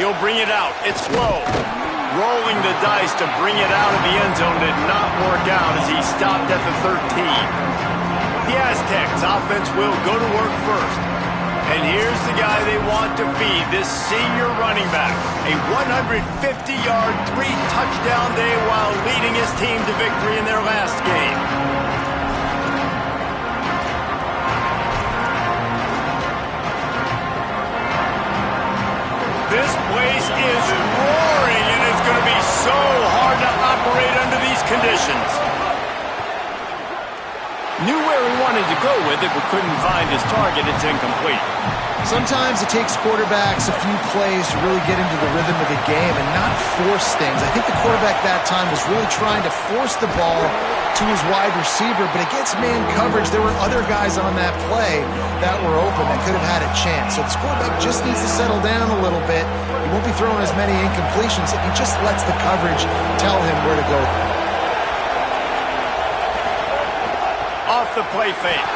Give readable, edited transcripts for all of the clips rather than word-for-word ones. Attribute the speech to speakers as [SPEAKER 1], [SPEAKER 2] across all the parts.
[SPEAKER 1] He'll bring it out. It's low. Rolling the dice to bring it out of the end zone did not work out as he stopped at the 13. The Aztecs offense will go to work first. And here's the guy they want to feed, this senior running back. A 150-yard, 3-touchdown day while leading his team to victory in their last game. This place is roaring, and it's going to be so hard to operate under these conditions. Knew where he wanted to go with it, but couldn't find his target. It's incomplete.
[SPEAKER 2] Sometimes it takes quarterbacks a few plays to really get into the rhythm of the game and not force things. I think the quarterback that time was really trying to force the ball to his wide receiver, but against man coverage, there were other guys on that play that were open that could have had a chance. So this quarterback just needs to settle down a little bit. He won't be throwing as many incompletions if he just lets the coverage tell him where to go.
[SPEAKER 1] Off the play fake.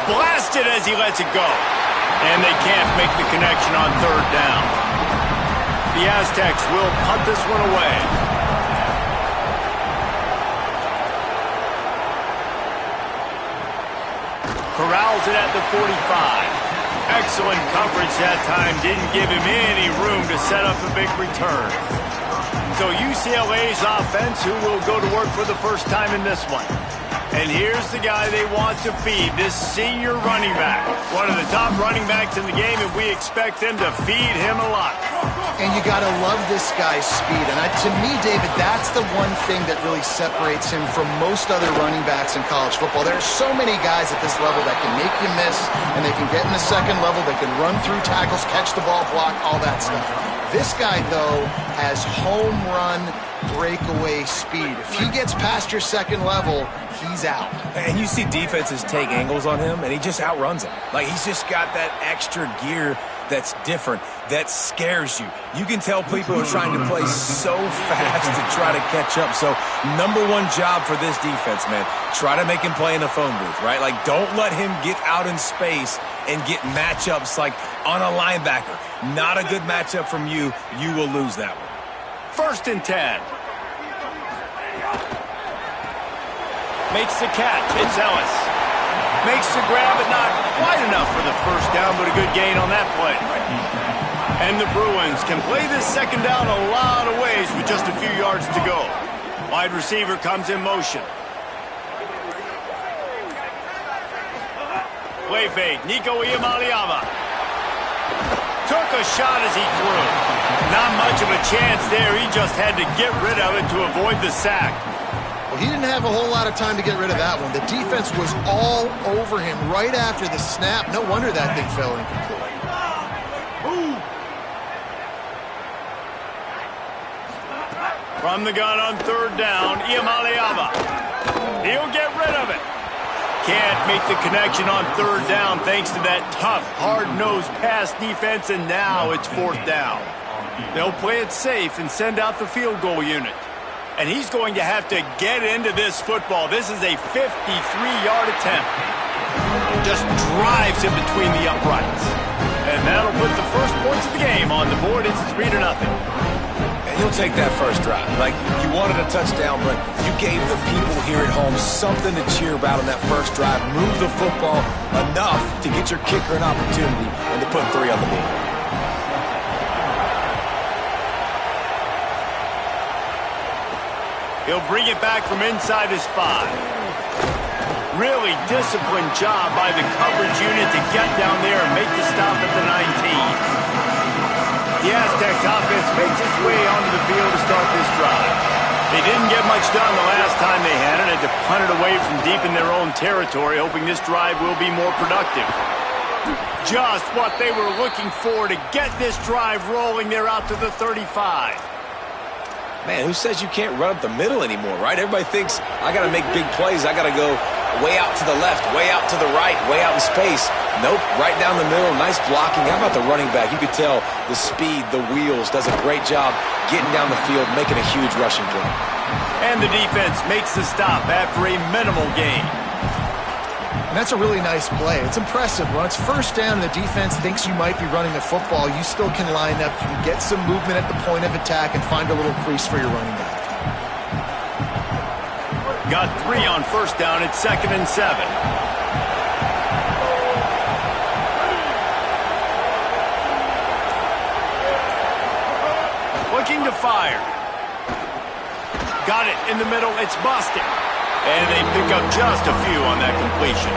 [SPEAKER 1] Blasted as he lets it go. And they can't make the connection on third down. The Aztecs will punt this one away. Corrals it at the 45. Excellent coverage that time. Didn't give him any room to set up a big return. So UCLA's offense, who will go to work for the first time in this one. And here's the guy they want to feed, this senior running back. One of the top running backs in the game, and we expect them to feed him a lot.
[SPEAKER 2] And you got to love this guy's speed. And to me, David, that's the one thing that really separates him from most other running backs in college football. There are so many guys at this level that can make you miss, and they can get in the second level, they can run through tackles, catch the ball, block, all that stuff. This guy, though, has home run breakaway speed. If he gets past your second level, he's out.
[SPEAKER 3] And you see defenses take angles on him, and he just outruns them. Like, he's just got that extra gear that's different, that scares you. You can tell people are trying to play so fast to try to catch up. So, number one job for this defense, man, try to make him play in the phone booth, right? Like, don't let him get out in space and get matchups like on a linebacker. Not a good matchup from you. You will lose that one.
[SPEAKER 1] 1st and 10. Makes the catch. It's Ellis. Makes the grab, but not quite enough for the first down, but a good gain on that play. And the Bruins can play this second down a lot of ways with just a few yards to go. Wide receiver comes in motion. Play fake. Nico Iamaleava took a shot as he threw. Not much of a chance there. He just had to get rid of it to avoid the sack.
[SPEAKER 2] Well, he didn't have a whole lot of time to get rid of that one. The defense was all over him right after the snap. No wonder that thing fell incomplete.
[SPEAKER 1] From the gun on third down, Iamaleava. He'll get rid of it. Can't make the connection on third down thanks to that tough, hard-nosed pass defense, and now it's 4th down. They'll play it safe and send out the field goal unit. And he's going to have to get into this football. This is a 53-yard attempt. Just drives in between the uprights. And that'll put the first points of the game on the board. It's 3-0.
[SPEAKER 3] And you'll take that first drive. Like, you wanted a touchdown, but you gave the people here at home something to cheer about on that first drive. Move the football enough to get your kicker an opportunity and to put 3 on the board.
[SPEAKER 1] He'll bring it back from inside his 5. Really disciplined job by the coverage unit to get down there and make the stop at the 19. The Aztecs offense makes its way onto the field to start this drive. They didn't get much done the last time they had it. Had to punt it away from deep in their own territory, hoping this drive will be more productive. Just what they were looking for to get this drive rolling. They're out to the 35.
[SPEAKER 3] Man, who says you can't run up the middle anymore, right? Everybody thinks, I got to make big plays. I got to go way out to the left, way out to the right, way out in space. Nope, right down the middle, nice blocking. How about the running back? You could tell the speed, the wheels, does a great job getting down the field, making a huge rushing play.
[SPEAKER 1] And the defense makes the stop after a minimal gain.
[SPEAKER 2] And that's a really nice play. It's impressive. When it's first down and the defense thinks you might be running the football, you still can line up. You can get some movement at the point of attack and find a little crease for your running back.
[SPEAKER 1] Got 3 on first down. It's 2nd and 7. Looking to fire. Got it in the middle. It's busted. And they pick up just a few on that completion.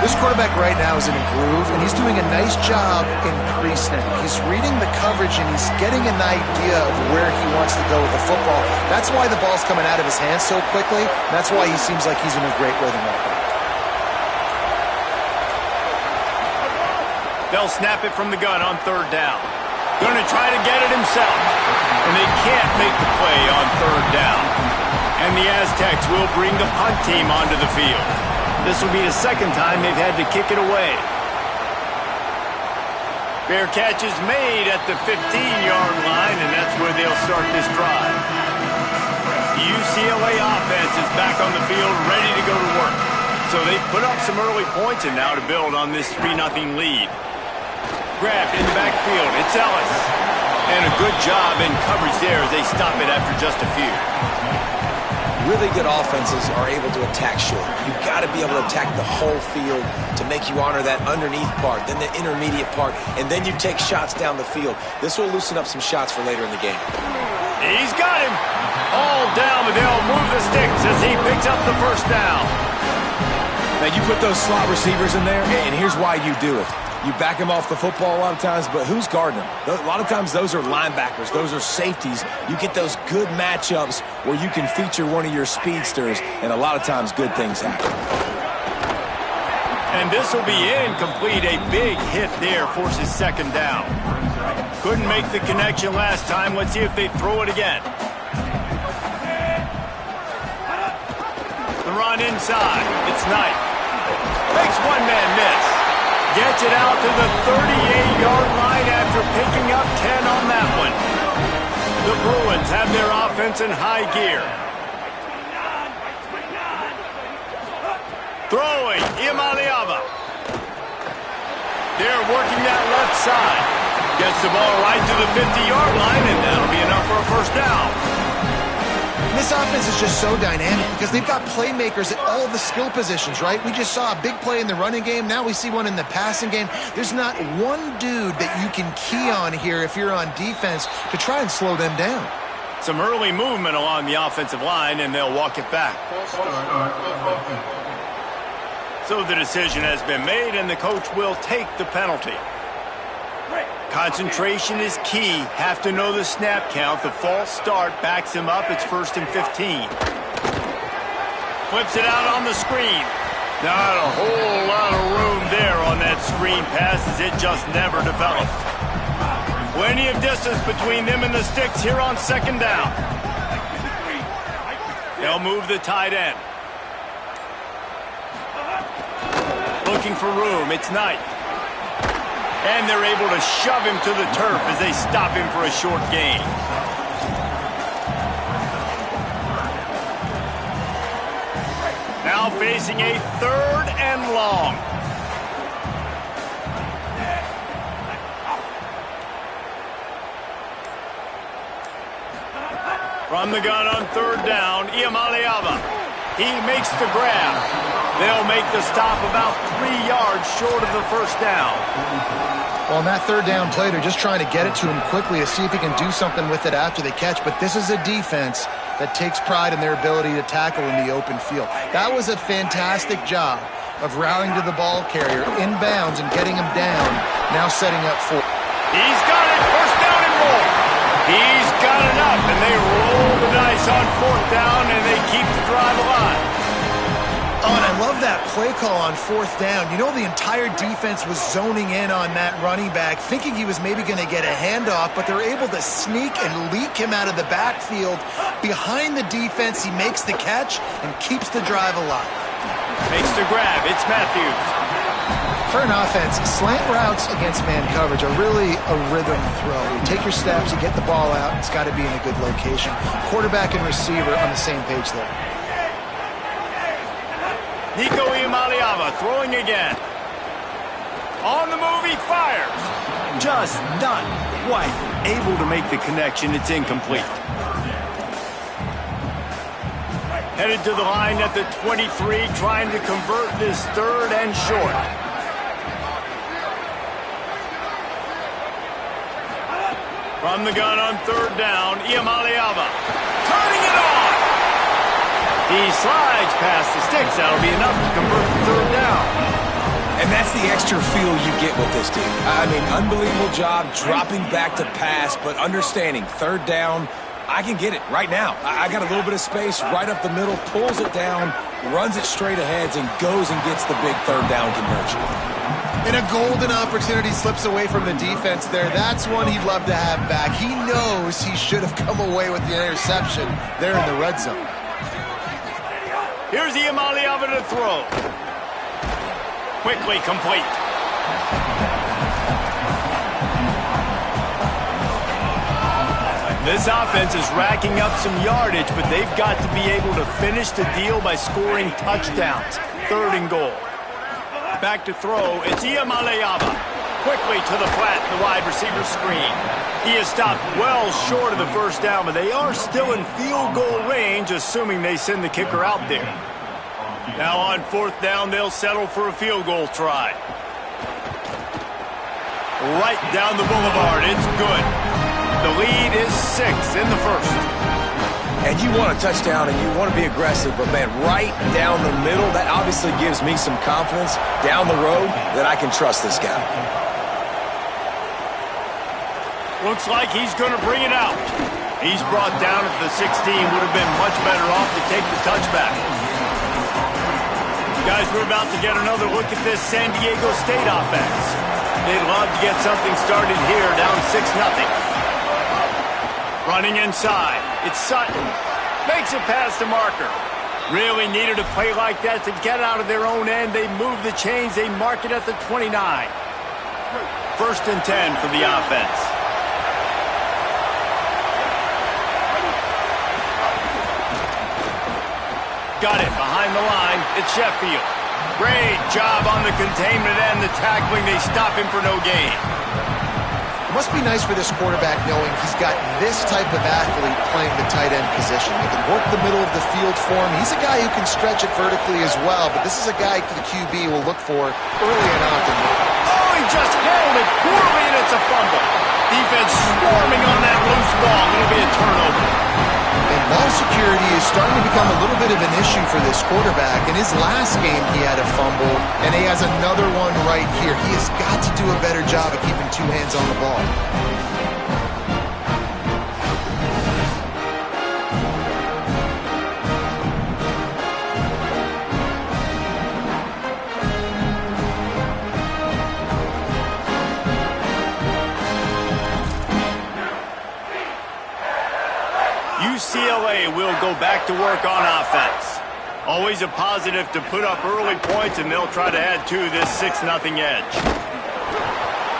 [SPEAKER 2] This quarterback right now is in a groove, and he's doing a nice job in pre-snap. He's reading the coverage, and he's getting an idea of where he wants to go with the football. That's why the ball's coming out of his hands so quickly. That's why he seems like he's in a great rhythm right now.
[SPEAKER 1] They'll snap it from the gun on 3rd down. Going to try to get it himself. And they can't make the play on 3rd down. And the Aztecs will bring the punt team onto the field. This will be the 2nd time they've had to kick it away. Fair catch is made at the 15-yard line, and that's where they'll start this drive. The UCLA offense is back on the field, ready to go to work. So they put up some early points, and now to build on this 3-0 lead. Grabbed in the backfield. It's Ellis. And a good job in coverage there as they stop it after just a few.
[SPEAKER 3] Really good offenses are able to attack short. You've got to be able to attack the whole field to make you honor that underneath part, then the intermediate part, and then you take shots down the field. This will loosen up some shots for later in the game.
[SPEAKER 1] He's got him. All down, but they'll move the sticks as he picks up the 1st down.
[SPEAKER 3] Now, you put those slot receivers in there, and here's why you do it. You back them off the football a lot of times, but who's guarding them? A lot of times those are linebackers. Those are safeties. You get those good matchups where you can feature one of your speedsters, and a lot of times good things happen.
[SPEAKER 1] And this will be incomplete. A big hit there forces 2nd down. Couldn't make the connection last time. Let's see if they throw it again. The run inside. It's Knight. Makes one man miss. Gets it out to the 38-yard line after picking up 10 on that one. The Bruins have their offense in high gear. Throwing, Iamaleava. They're working that left side. Gets the ball right to the 50-yard line, and that'll be enough for a 1st down.
[SPEAKER 2] This offense is just so dynamic because they've got playmakers at all the skill positions, right? We just saw a big play in the running game. Now we see one in the passing game. There's not one dude that you can key on here if you're on defense to try and slow them down.
[SPEAKER 1] Some early movement along the offensive line, and they'll walk it back. So the decision has been made, and the coach will take the penalty. Concentration is key. Have to know the snap count. The false start backs him up. It's 1st and 15. Flips it out on the screen. Not a whole lot of room there on that screen pass as it just never developed. Plenty of distance between them and the sticks here on 2nd down. They'll move the tight end. Looking for room. It's Knight. And they're able to shove him to the turf as they stop him for a short gain. Now facing a 3rd and long. From the gun on 3rd down, Iamaleava. He makes the grab. They'll make the stop about 3 yards short of the 1st down.
[SPEAKER 2] Well, on that 3rd down play, they're just trying to get it to him quickly to see if he can do something with it after the catch. But this is a defense that takes pride in their ability to tackle in the open field. That was a fantastic job of rallying to the ball carrier inbounds and getting him down, now setting up for.
[SPEAKER 1] He's got it, 1st down and more. He's got enough, and they roll the dice on 4th down, and they keep the drive alive.
[SPEAKER 2] Oh, and I love that play call on 4th down. You know, the entire defense was zoning in on that running back, thinking he was maybe going to get a handoff, but they're able to sneak and leak him out of the backfield. Behind the defense, he makes the catch and keeps the drive alive.
[SPEAKER 1] Makes the grab. It's Matthews.
[SPEAKER 2] For an offense, slant routes against man coverage are really a rhythm throw. You take your steps, you get the ball out, it's got to be in a good location. Quarterback and receiver on the same page there.
[SPEAKER 1] Nico Iamaleava. Iamaleava throwing again. On the move, he fires. Just not quite able to make the connection. It's incomplete. Headed to the line at the 23, trying to convert this third and short. From the gun on third down, Iamaleava turning it on. He slides past the sticks. That'll be enough to convert the third down.
[SPEAKER 3] And that's the extra feel you get with this dude. I mean, unbelievable job dropping back to pass, but understanding third down, I can get it right now. I got a little bit of space right up the middle, pulls it down, runs it straight ahead, and goes and gets the big third down conversion.
[SPEAKER 2] And a golden opportunity slips away from the defense there. That's one he'd love to have back. He knows he should have come away with the interception there in the red zone.
[SPEAKER 1] Here's Iamaleava to throw. Quickly complete. This offense is racking up some yardage, but they've got to be able to finish the deal by scoring touchdowns. Third and goal. Back to throw. It's Iamaleava. Quickly to the flat in the wide receiver screen. He is stopped well short of the first down, but they are still in field goal range, assuming they send the kicker out there. Now on fourth down, they'll settle for a field goal try. Right down the boulevard. It's good. The lead is 6 in the first.
[SPEAKER 3] And you want a touchdown and you want to be aggressive, but man, right down the middle, that obviously gives me some confidence down the road that I can trust this guy.
[SPEAKER 1] Looks like he's going to bring it out. He's brought down at the 16. Would have been much better off to take the touchback. Guys, we're about to get another look at this San Diego State offense. They'd love to get something started here, down 6-0. Running inside. It's Sutton. Makes it past the marker. Really needed a play like that to get out of their own end. They move the chains. They mark it at the 29. First and 10 for the offense. Got it behind the line. It's Sheffield. Great job on the containment and the tackling. They stop him for no gain.
[SPEAKER 2] It must be nice for this quarterback knowing he's got this type of athlete playing the tight end position. He can work the middle of the field for him. He's a guy who can stretch it vertically as well, but this is a guy the QB will look for early and often.
[SPEAKER 1] Oh, he just handled it poorly, and it's a fumble. Defense swarming on that loose ball. It'll be a turnover.
[SPEAKER 2] And ball security is starting to become a little bit of an issue for this quarterback. In his last game, he had a fumble, and he has another one right here. He has got to do a better job of keeping two hands on the ball.
[SPEAKER 1] UCLA will go back to work on offense. Always a positive to put up early points, and they'll try to add to this 6-0 edge.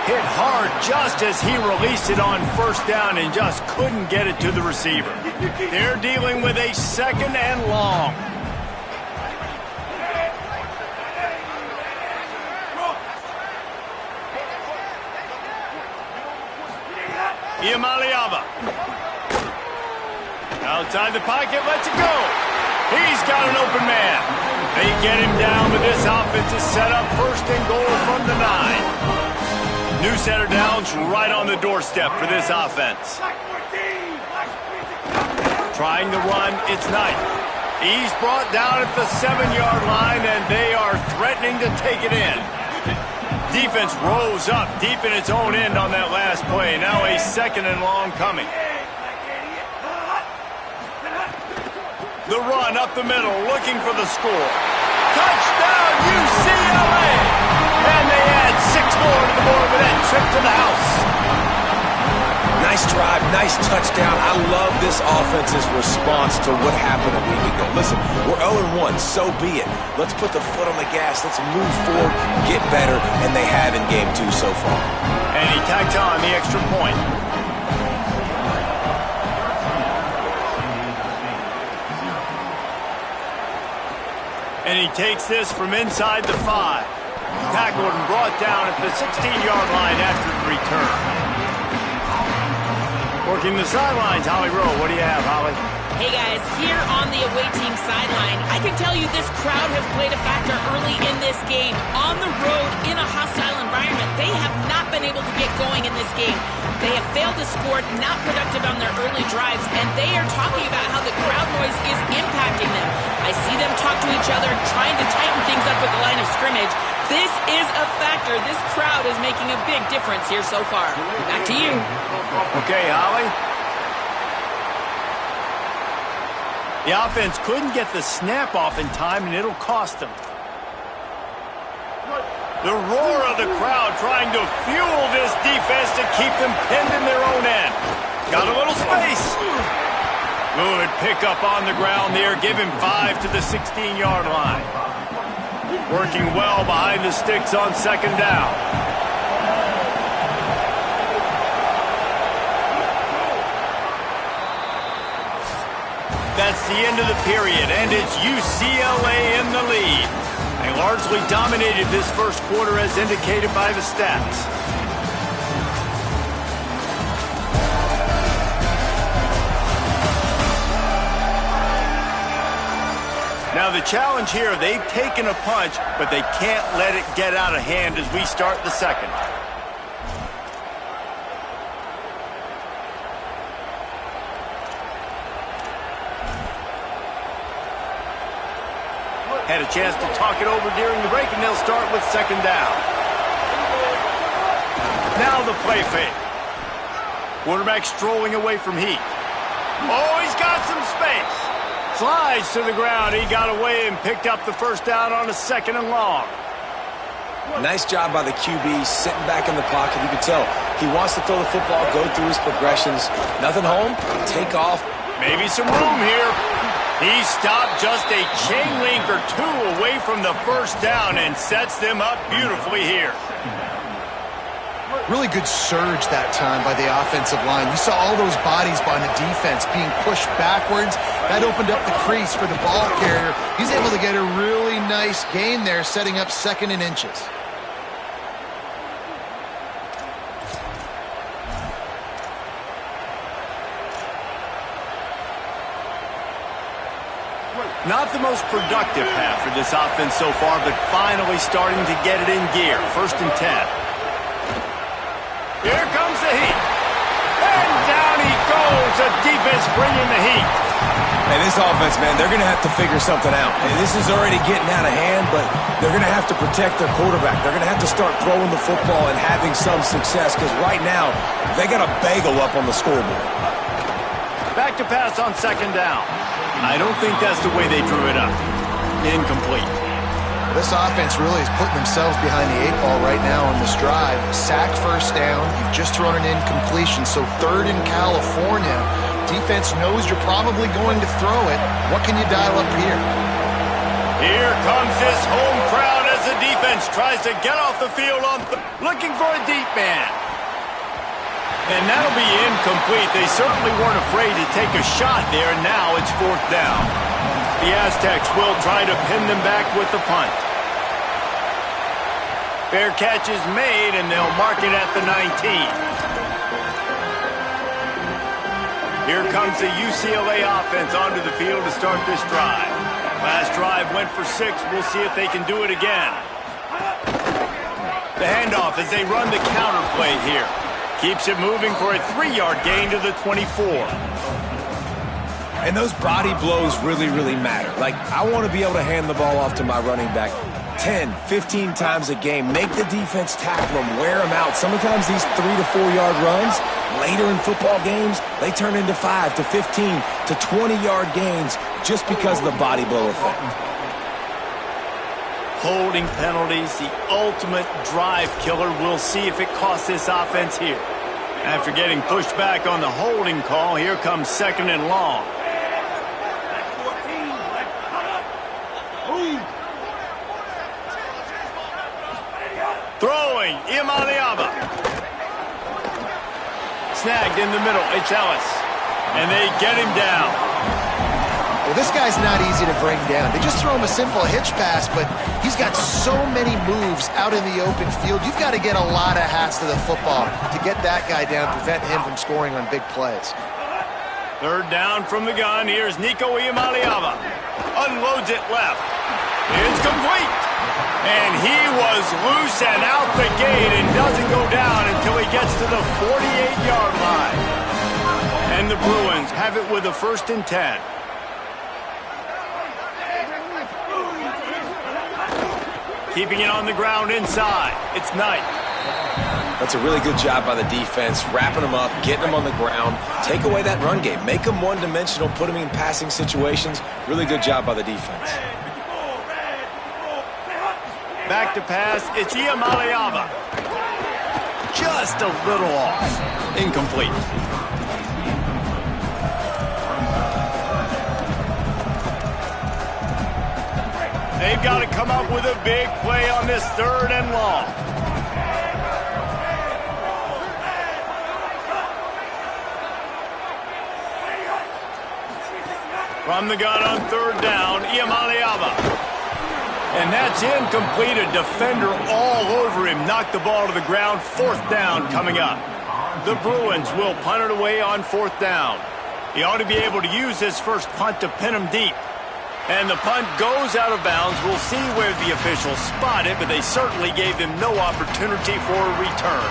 [SPEAKER 1] Hit hard just as he released it on first down and just couldn't get it to the receiver. They're dealing with a second and long. Iamaleava. Outside the pocket, lets it go. He's got an open man. They get him down, but this offense is set up first and goal from the 9. New center downs right on the doorstep for this offense. Trying to run, it's Knight. He's brought down at the 7-yard line, and they are threatening to take it in. Defense rose up deep in its own end on that last play. Now a second and long coming. The run up the middle, looking for the score. Touchdown, UCLA! And they add 6 more to the board with that trip to the house.
[SPEAKER 3] Nice drive, nice touchdown. I love this offense's response to what happened a week ago. Listen, we're 0-1, so be it. Let's put the foot on the gas. Let's move forward, get better, and they have in game 2 so far.
[SPEAKER 1] And he tacked on the extra point. And he he takes this from inside the 5. Tackled and brought down at the 16-yard line after the return. Working the sidelines, Holly Rowe. What do you have, Holly?
[SPEAKER 4] Hey guys, here on the away team sideline, I can tell you this crowd has played a factor early in this game. On the road, in a hostile environment, they have not been able to get going in this game. They have failed to score, not productive on their early drives, and they are talking about how the crowd noise is impacting them. I see them talk to each other, trying to tighten things up at the line of scrimmage. This is a factor. This crowd is making a big difference here so far. Back to you.
[SPEAKER 1] Okay, Holly. The offense couldn't get the snap off in time, and it'll cost them. The roar of the crowd trying to fuel this defense to keep them pinned in their own end. Got a little space. Good pickup on the ground there. Give him 5 to the 16-yard line. Working well behind the sticks on second down. That's the end of the period, and it's UCLA in the lead. They largely dominated this first quarter as indicated by the stats. Now the challenge here, they've taken a punch, but they can't let it get out of hand as we start the second. Had a chance to talk it over during the break, and they'll start with second down. Now the play fake. Quarterback strolling away from heat. Oh, he's got some space. Slides to the ground. He got away and picked up the first down on a 2nd and long.
[SPEAKER 3] Nice job by the QB, sitting back in the pocket. You can tell he wants to throw the football, go through his progressions. Nothing home, take off.
[SPEAKER 1] Maybe some room here. He stopped just a chain link or 2 away from the first down and sets them up beautifully here.
[SPEAKER 2] Really good surge that time by the offensive line. You saw all those bodies by the defense being pushed backwards. That opened up the crease for the ball carrier. He's able to get a really nice gain there, setting up 2nd and inches.
[SPEAKER 1] Not the most productive half for this offense so far, but finally starting to get it in gear. 1st and 10. Here comes the heat. And down he goes. The defense bringing the heat.
[SPEAKER 3] And this offense, man, they're going to have to figure something out. And this is already getting out of hand, but they're going to have to protect their quarterback. They're going to have to start throwing the football and having some success, because right now they got a bagel up on the scoreboard.
[SPEAKER 1] Back to pass on 2nd down. I don't think that's the way they drew it up. Incomplete.
[SPEAKER 2] This offense really is putting themselves behind the 8 ball right now on this drive. Sack first down. You've just thrown an incompletion, so 3rd in California. Defense knows you're probably going to throw it. What can you dial up here?
[SPEAKER 1] Here comes this home crowd as the defense tries to get off the field looking for a deep man. And that'll be incomplete. They certainly weren't afraid to take a shot there, and now it's 4th down. The Aztecs will try to pin them back with the punt. Fair catch is made, and they'll mark it at the 19. Here comes the UCLA offense onto the field to start this drive. Last drive went for 6. We'll see if they can do it again. The handoff as they run the counter play here. Keeps it moving for a 3-yard gain to the 24.
[SPEAKER 3] And those body blows really, really matter. Like, I want to be able to hand the ball off to my running back 10, 15 times a game. Make the defense tackle them, wear them out. Sometimes these 3 to 4 yard runs, later in football games, they turn into 5 to 15 to 20-yard gains just because of the body blow effect.
[SPEAKER 1] Holding penalties, the ultimate drive killer. We'll see if it costs this offense here. After getting pushed back on the holding call, here comes 2nd and long. Throwing, Imaliaba. Snagged in the middle, it's Ellis. And they get him down.
[SPEAKER 2] Well, this guy's not easy to bring down. They just throw him a simple hitch pass, but he's got so many moves out in the open field. You've got to get a lot of hats to the football to get that guy down, prevent him from scoring on big plays.
[SPEAKER 1] Third down from the gun. Here's Nico Iamaleava. Unloads it left. It's complete. And he was loose and out the gate and doesn't go down until he gets to the 48-yard line. And the Bruins have it with a 1st and 10. Keeping it on the ground inside. It's Knight.
[SPEAKER 3] That's a really good job by the defense, wrapping them up, getting them on the ground. Take away that run game. Make them one-dimensional, put them in passing situations. Really good job by the defense.
[SPEAKER 1] Back to pass. It's Iamaleava. Just a little off. Incomplete. They've got to come up with a big play on this 3rd and long. From the gun on 3rd down, Iamaleava. And that's incomplete. A defender all over him. Knocked the ball to the ground. 4th down coming up. The Bruins will punt it away on 4th down. He ought to be able to use his first punt to pin him deep. And the punt goes out of bounds. We'll see where the officials spot it, but they certainly gave him no opportunity for a return.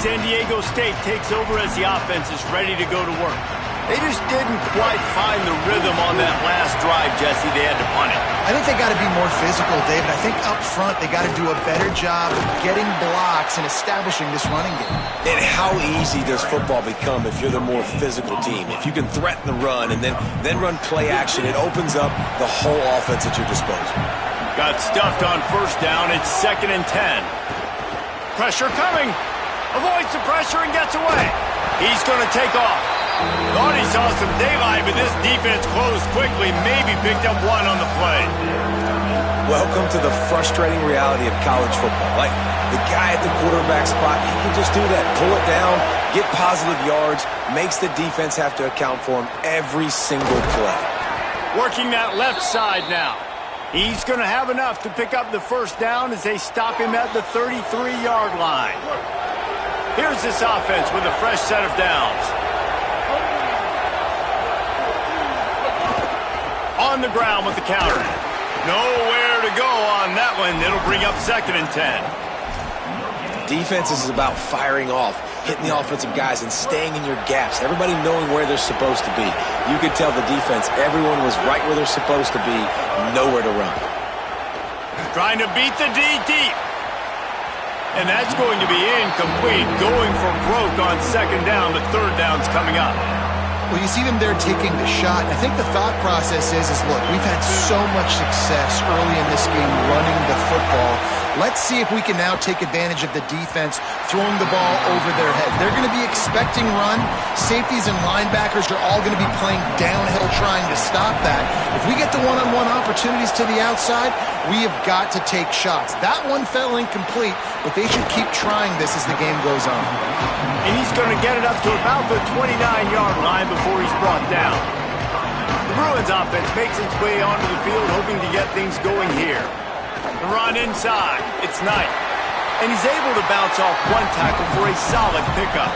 [SPEAKER 1] San Diego State takes over as the offense is ready to go to work. They just didn't quite find the rhythm on that last drive, Jesse. They had to punt it.
[SPEAKER 2] I think they got to be more physical, David. I think up front they got to do a better job of getting blocks and establishing this running game.
[SPEAKER 3] And how easy does football become if you're the more physical team? If you can threaten the run and then run play action, it opens up the whole offense at your disposal.
[SPEAKER 1] Got stuffed on 1st down. It's 2nd and 10. Pressure coming. Avoids the pressure and gets away. He's going to take off. Thought he saw some daylight, but this defense closed quickly. Maybe picked up one on the play.
[SPEAKER 3] Welcome to the frustrating reality of college football. Like, the guy at the quarterback spot, he can just do that. Pull it down, get positive yards, makes the defense have to account for him every single play.
[SPEAKER 1] Working that left side now. He's going to have enough to pick up the 1st down as they stop him at the 33-yard line. Here's this offense with a fresh set of downs. On the ground with the counter. Nowhere to go on that one. It'll bring up 2nd and 10.
[SPEAKER 3] Defense is about firing off, hitting the offensive guys and staying in your gaps. Everybody knowing where they're supposed to be. You could tell the defense, everyone was right where they're supposed to be, nowhere to run.
[SPEAKER 1] Trying to beat the D deep. And that's going to be incomplete. Going for broke on 2nd down. The 3rd down's coming up.
[SPEAKER 2] Well, you see them there taking the shot. I think the thought process is look, we've had so much success early in this game running the football. Let's see if we can now take advantage of the defense throwing the ball over their head. They're going to be expecting run. Safeties and linebackers are all going to be playing downhill trying to stop that. If we get the one-on-one opportunities to the outside, we have got to take shots. That one fell incomplete, but they should keep trying this as the game goes on.
[SPEAKER 1] And he's going to get it up to about the 29-yard line before he's brought down. The Bruins offense makes its way onto the field, hoping to get things going here. The run inside. It's Knight. And he's able to bounce off one tackle for a solid pickup.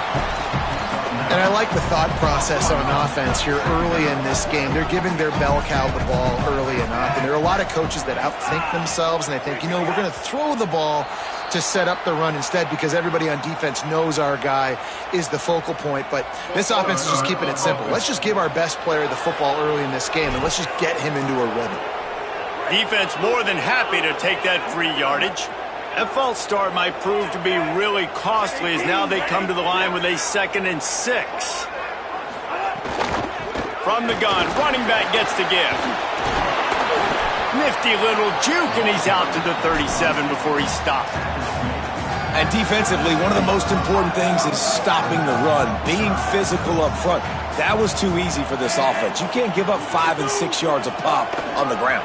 [SPEAKER 2] And I like the thought process on offense here early in this game. They're giving their bell cow the ball early enough. And there are a lot of coaches that outthink themselves, and they think, we're going to throw the ball to set up the run instead because everybody on defense knows our guy is the focal point. But this offense is just keeping it simple. Let's just give our best player the football early in this game, and let's just get him into a rhythm.
[SPEAKER 1] Defense more than happy to take that free yardage. That false start might prove to be really costly as now they come to the line with a 2nd and 6. From the gun, running back gets the give. Nifty little juke, and he's out to the 37 before he's stopped.
[SPEAKER 3] And defensively, one of the most important things is stopping the run, being physical up front. That was too easy for this offense. You can't give up 5 and 6 yards a pop on the ground.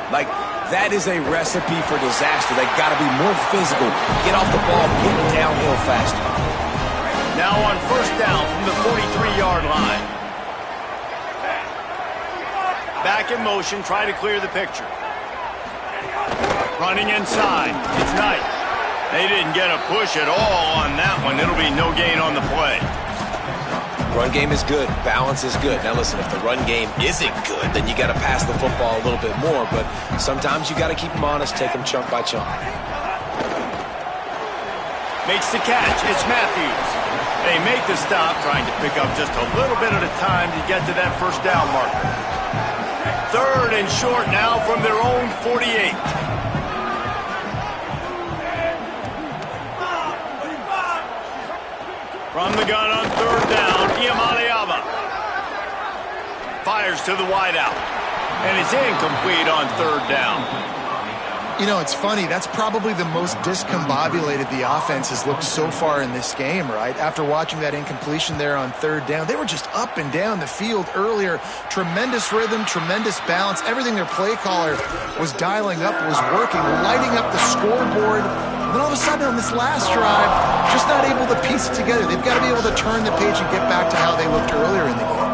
[SPEAKER 3] That is a recipe for disaster. They got to be more physical, get off the ball, get downhill faster.
[SPEAKER 1] Now on 1st down from the 43-yard line. Back in motion, try to clear the picture. Running inside. It's Knight. They didn't get a push at all on that one. It'll be no gain on the play.
[SPEAKER 3] Run game is good. Balance is good. Now listen, if the run game isn't good, then you got to pass the football a little bit more. But sometimes you got to keep them honest, take them chunk by chunk.
[SPEAKER 1] Makes the catch. It's Matthews. They make the stop, trying to pick up just a little bit at a time to get to that first down marker. Third and short now from their own 48. From the gun on third down, Iamaleava fires to the wideout, and it's incomplete on third down.
[SPEAKER 2] You know, it's funny. That's probably the most discombobulated the offense has looked so far in this game, right? After watching that incompletion there on third down, they were just up and down the field earlier. Tremendous rhythm, tremendous balance. Everything their play caller was dialing up was working, lighting up the scoreboard. And then all of a sudden on this last drive, just not able to piece it together. They've got to be able to turn the page and get back to how they looked earlier in the game.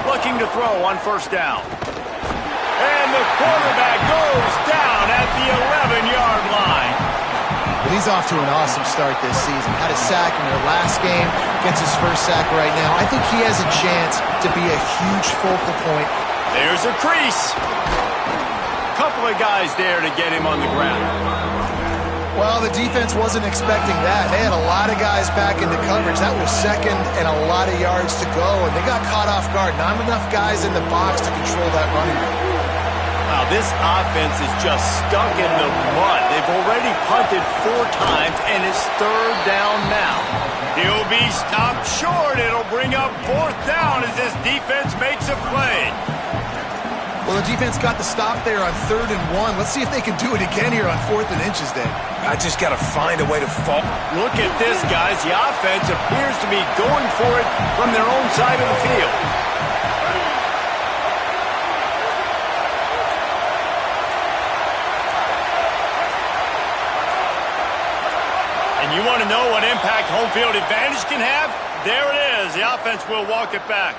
[SPEAKER 1] Looking to throw on first down. And the quarterback goes down at the 11-yard line.
[SPEAKER 2] Well, he's off to an awesome start this season. Had a sack in their last game, gets his first sack right now. I think he has a chance to be a huge focal point.
[SPEAKER 1] There's a crease. Couple of guys there to get him on the ground.
[SPEAKER 2] Well, the defense wasn't expecting that. They had a lot of guys back into coverage. That was second and a lot of yards to go, and they got caught off guard. Not enough guys in the box to control that running game.
[SPEAKER 1] Wow, this offense is just stuck in the mud. They've already punted 4 times, and it's third down now. He'll be stopped short. It'll bring up fourth down as this defense makes a play.
[SPEAKER 2] Well, the defense got the stop there on 3rd and 1. Let's see if they can do it again here on 4th and inches then.
[SPEAKER 3] I just got to find a way to fall.
[SPEAKER 1] Look at this, guys. The offense appears to be going for it from their own side of the field. And you want to know what impact home field advantage can have? There it is. The offense will walk it back.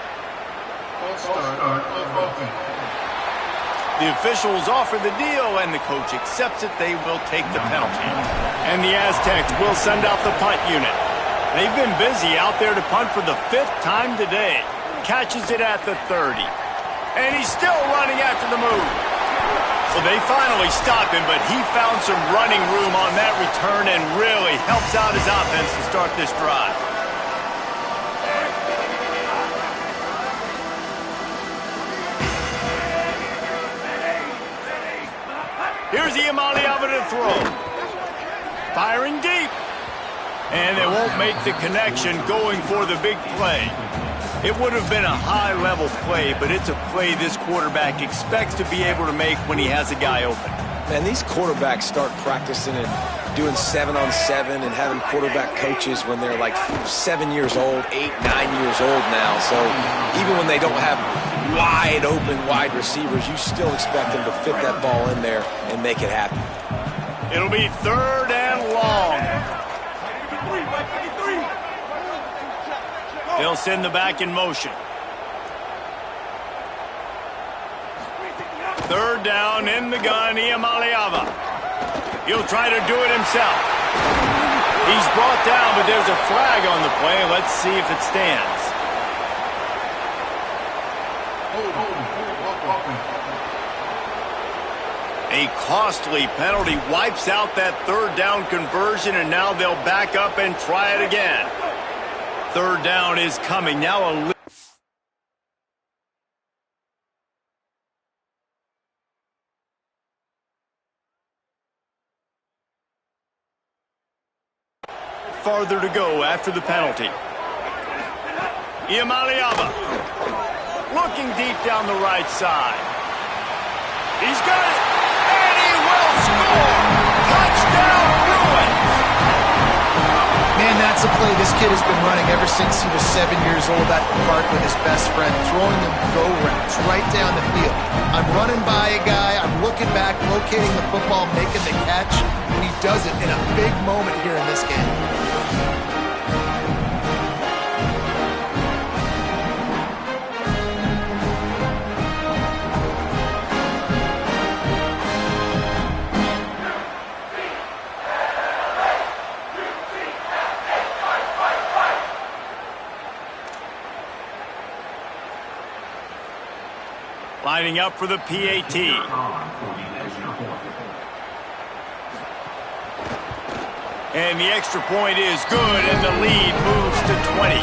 [SPEAKER 1] The officials offer the deal, and the coach accepts it. They will take the penalty. And the Aztecs will send out the punt unit. They've been busy out there to punt for the 5th time today. Catches it at the 30. And he's still running after the move. So they finally stop him, but he found some running room on that return and really helps out his offense to start this drive. Here's Iamaleava to throw. Firing deep. And they won't make the connection going for the big play. It would have been a high-level play, but it's a play this quarterback expects to be able to make when he has a guy open.
[SPEAKER 3] Man, these quarterbacks start practicing and doing 7-on-7 and having quarterback coaches when they're like 7 years old, 8, 9 years old now. So even when they don't have wide open wide receivers, you still expect them to fit that ball in there and make it happen.
[SPEAKER 1] It'll be 3rd and long. They'll send the back in motion. 3rd down in the gun, Iamaleava. He'll try to do it himself. He's brought down, but there's a flag on the play. Let's see if it stands. A costly penalty wipes out that 3rd down conversion, and now they'll back up and try it again. 3rd down is coming. Now a farther to go after the penalty. Iamaleava looking deep down the right side. He's got it, and he will score! Touchdown, Bruins!
[SPEAKER 2] Man, that's a play this kid has been running ever since he was 7 years old at the park with his best friend, throwing them go routes right down the field. I'm running by a guy, I'm looking back, locating the football, making the catch, and he does it in a big moment here in this game.
[SPEAKER 1] lining up for the PAT. And the extra point is good, and the lead moves to 20.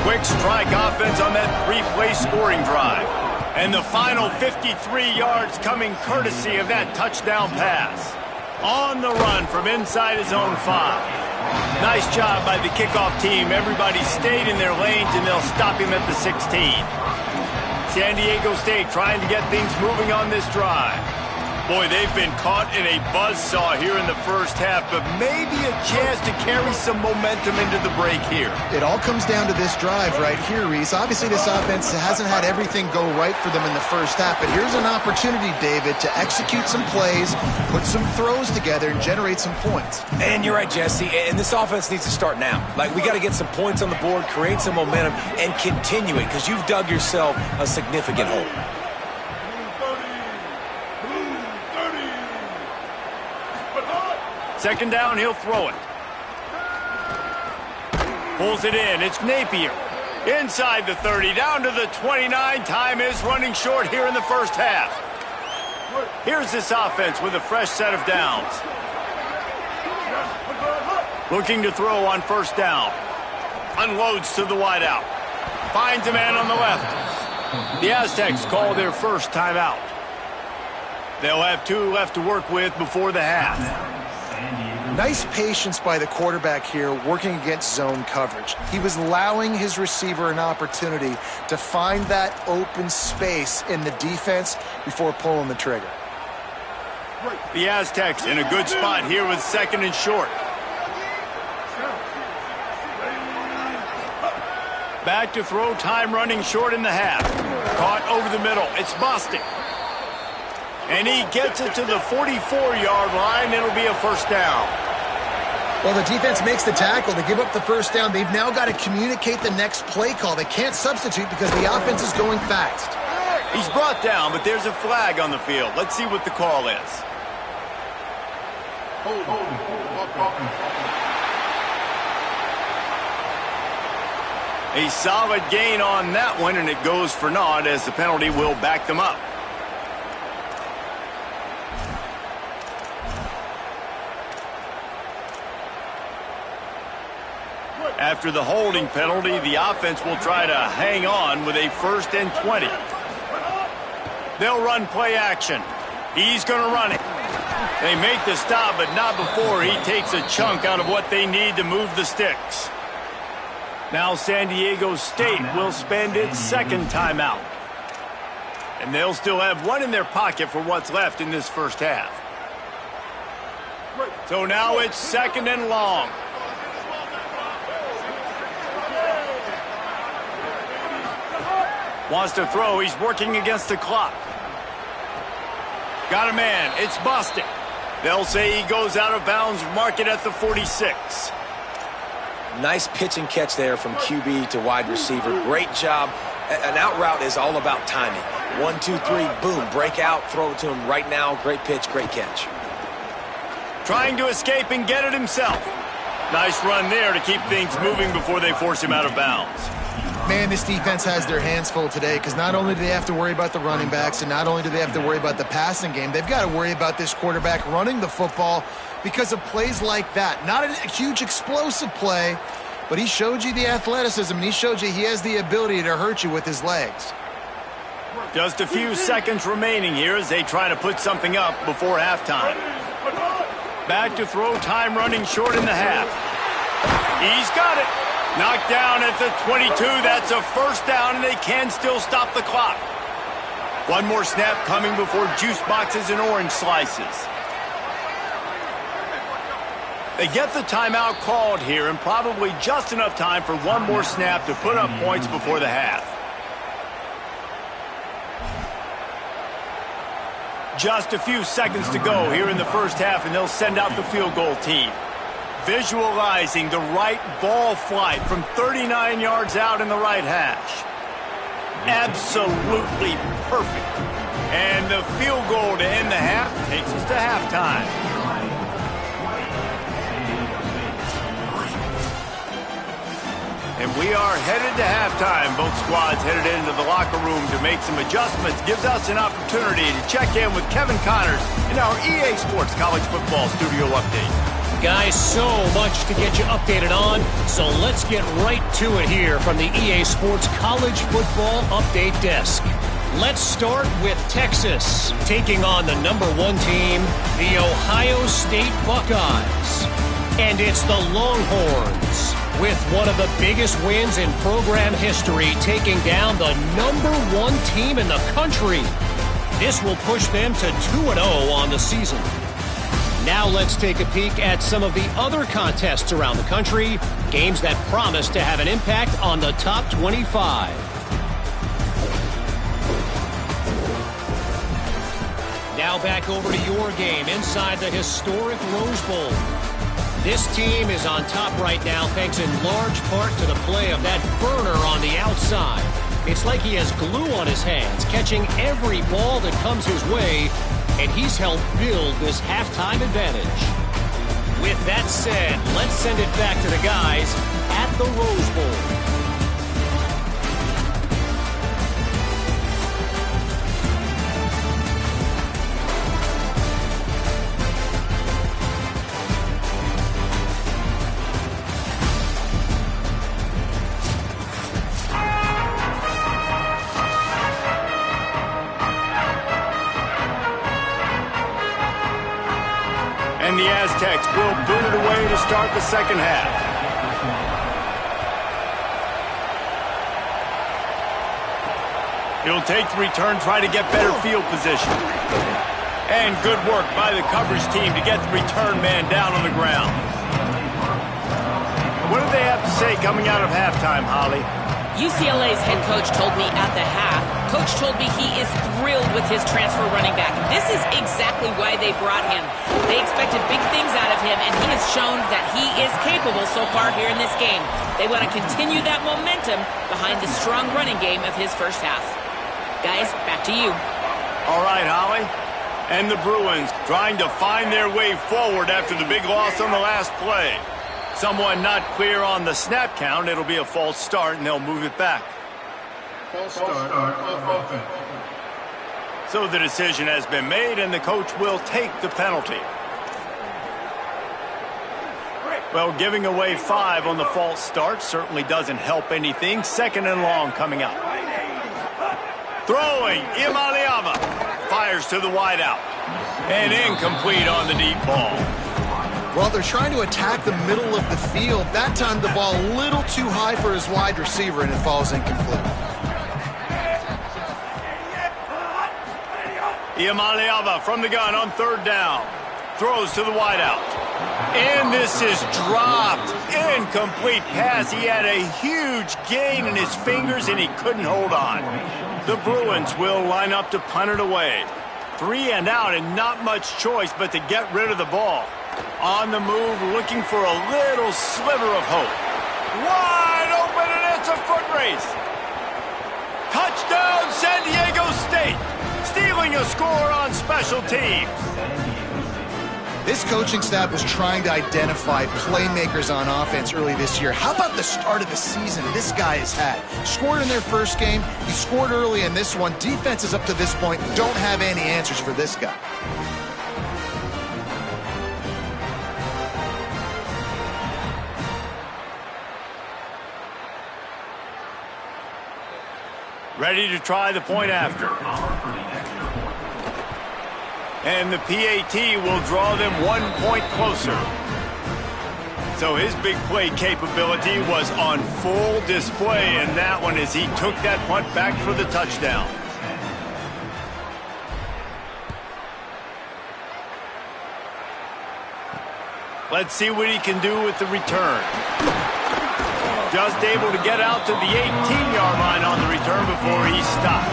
[SPEAKER 1] Quick strike offense on that three-play scoring drive. And the final 53 yards coming courtesy of that touchdown pass. On the run from inside his own 5. Nice job by the kickoff team. Everybody stayed in their lanes, and they'll stop him at the 16. San Diego State trying to get things moving on this drive. Boy, they've been caught in a buzzsaw here in the first half, but maybe a chance to carry some momentum into the break here.
[SPEAKER 2] It all comes down to this drive right here, Reese. Obviously, this offense hasn't had everything go right for them in the first half, but here's an opportunity, David, to execute some plays, put some throws together, and generate some points.
[SPEAKER 3] And you're right, Jesse, and this offense needs to start now. Like, we got to get some points on the board, create some momentum, and continue it, because you've dug yourself a significant hole.
[SPEAKER 1] Second down, he'll throw it. Pulls it in. It's Napier. Inside the 30, down to the 29. Time is running short here in the first half. Here's this offense with a fresh set of downs. Looking to throw on first down. Unloads to the wideout. Finds a man on the left. The Aztecs call their first timeout. They'll have 2 left to work with before the half.
[SPEAKER 2] Nice patience by the quarterback here working against zone coverage. He was allowing his receiver an opportunity to find that open space in the defense before pulling the trigger.
[SPEAKER 1] The Aztecs in a good spot here with second and short. Back to throw, time running short in the half. Caught over the middle. It's Bostic. And he gets it to the 44-yard line. It'll be a first down.
[SPEAKER 2] Well, the defense makes the tackle. They give up the first down. They've now got to communicate the next play call. They can't substitute because the offense is going fast.
[SPEAKER 1] He's brought down, but there's a flag on the field. Let's see what the call is. A solid gain on that one, and it goes for naught as the penalty will back them up. After the holding penalty, the offense will try to hang on with a 1st and 20. They'll run play action. He's going to run it. They make the stop, but not before he takes a chunk out of what they need to move the sticks. Now San Diego State will spend its second timeout. And they'll still have one in their pocket for what's left in this first half. So now it's second and long. Wants to throw. He's working against the clock. Got a man. It's Bostic. They'll say he goes out of bounds, mark it at the 46.
[SPEAKER 3] Nice pitch and catch there from QB to wide receiver. Great job. An out route is all about timing. 1, 2, 3, boom. Break out, throw it to him right now. Great pitch, great catch.
[SPEAKER 1] Trying to escape and get it himself. Nice run there to keep things moving before they force him out of bounds.
[SPEAKER 2] Man, this defense has their hands full today because not only do they have to worry about the running backs and not only do they have to worry about the passing game, they've got to worry about this quarterback running the football because of plays like that. Not a huge explosive play, but he showed you the athleticism and he showed you he has the ability to hurt you with his legs.
[SPEAKER 1] Just a few seconds remaining here as they try to put something up before halftime. Back to throw, time running short in the half. He's got it. Knocked down at the 22. That's a first down, and they can still stop the clock. One more snap coming before juice boxes and orange slices. They get the timeout called here, and probably just enough time for one more snap to put up points before the half. Just a few seconds to go here in the first half, and they'll send out the field goal team. Visualizing the right ball flight from 39 yards out in the right hash. Absolutely perfect. And the field goal to end the half takes us to halftime. And We are headed to halftime. Both squads headed into the locker room to make some adjustments. Gives us an opportunity to check in with Kevin Connors in our EA Sports College Football Studio Update.
[SPEAKER 5] Guys, so much to get you updated on, so let's get right to it here from the EA Sports College Football Update Desk. Let's start with Texas, taking on the #1 team, the Ohio State Buckeyes. And it's the Longhorns, with one of the biggest wins in program history, taking down the #1 team in the country. This will push them to 2-0 on the season. Now let's take a peek at some of the other contests around the country, games that promise to have an impact on the top 25. Now back over to your game inside the historic Rose Bowl. This team is on top right now thanks in large part to the play of that burner on the outside. It's like he has glue on his hands, catching every ball that comes his way, and he's helped build this halftime advantage. With that said, let's send it back to the guys at the Rose Bowl.
[SPEAKER 1] And the Aztecs will boot it away to start the second half. He'll take the return, try to get better field position. And good work by the coverage team to get the return man down on the ground. What do they have to say coming out of halftime, Holly?
[SPEAKER 4] UCLA's head coach told me at the half, Coach told me he is thrilled with his transfer running back. This is exactly why they brought him. They expected big things out of him, and he has shown that he is capable so far here in this game. They want to continue that momentum behind the strong running game of his first half. Guys, back to you.
[SPEAKER 1] All right, Holly. And the Bruins trying to find their way forward after the big loss on the last play. Someone not clear on the snap count. It'll be a false start, and they'll move it back.
[SPEAKER 6] False start of offense.
[SPEAKER 1] So the decision has been made, and the coach will take the penalty. Well, giving away 5 on the false start certainly doesn't help anything. 2nd and long coming up. Throwing, Imaliava fires to the wideout. And incomplete on the deep ball.
[SPEAKER 2] Well, they're trying to attack the middle of the field. That time the ball a little too high for his wide receiver, and it falls incomplete.
[SPEAKER 1] Imaliava from the gun on 3rd down. Throws to the wideout. And this is dropped. Incomplete pass. He had a huge gain in his fingers, and he couldn't hold on. The Bruins will line up to punt it away. 3 and out, and not much choice but to get rid of the ball. On the move, looking for a little sliver of hope. Wide open, and it's a foot race. Touchdown, San Diego State. Stealing a score on special teams.
[SPEAKER 2] This coaching staff was trying to identify playmakers on offense early this year. How about the start of the season this guy has had? Scored in their first game. He scored early in this one. Defenses up to this point don't have any answers for this guy.
[SPEAKER 1] Ready to try the point after. And the PAT will draw them 1 point closer. So his big play capability was on full display in that one as he took that punt back for the touchdown. Let's see what he can do with the return. Just able to get out to the 18-yard line on the return before he stopped.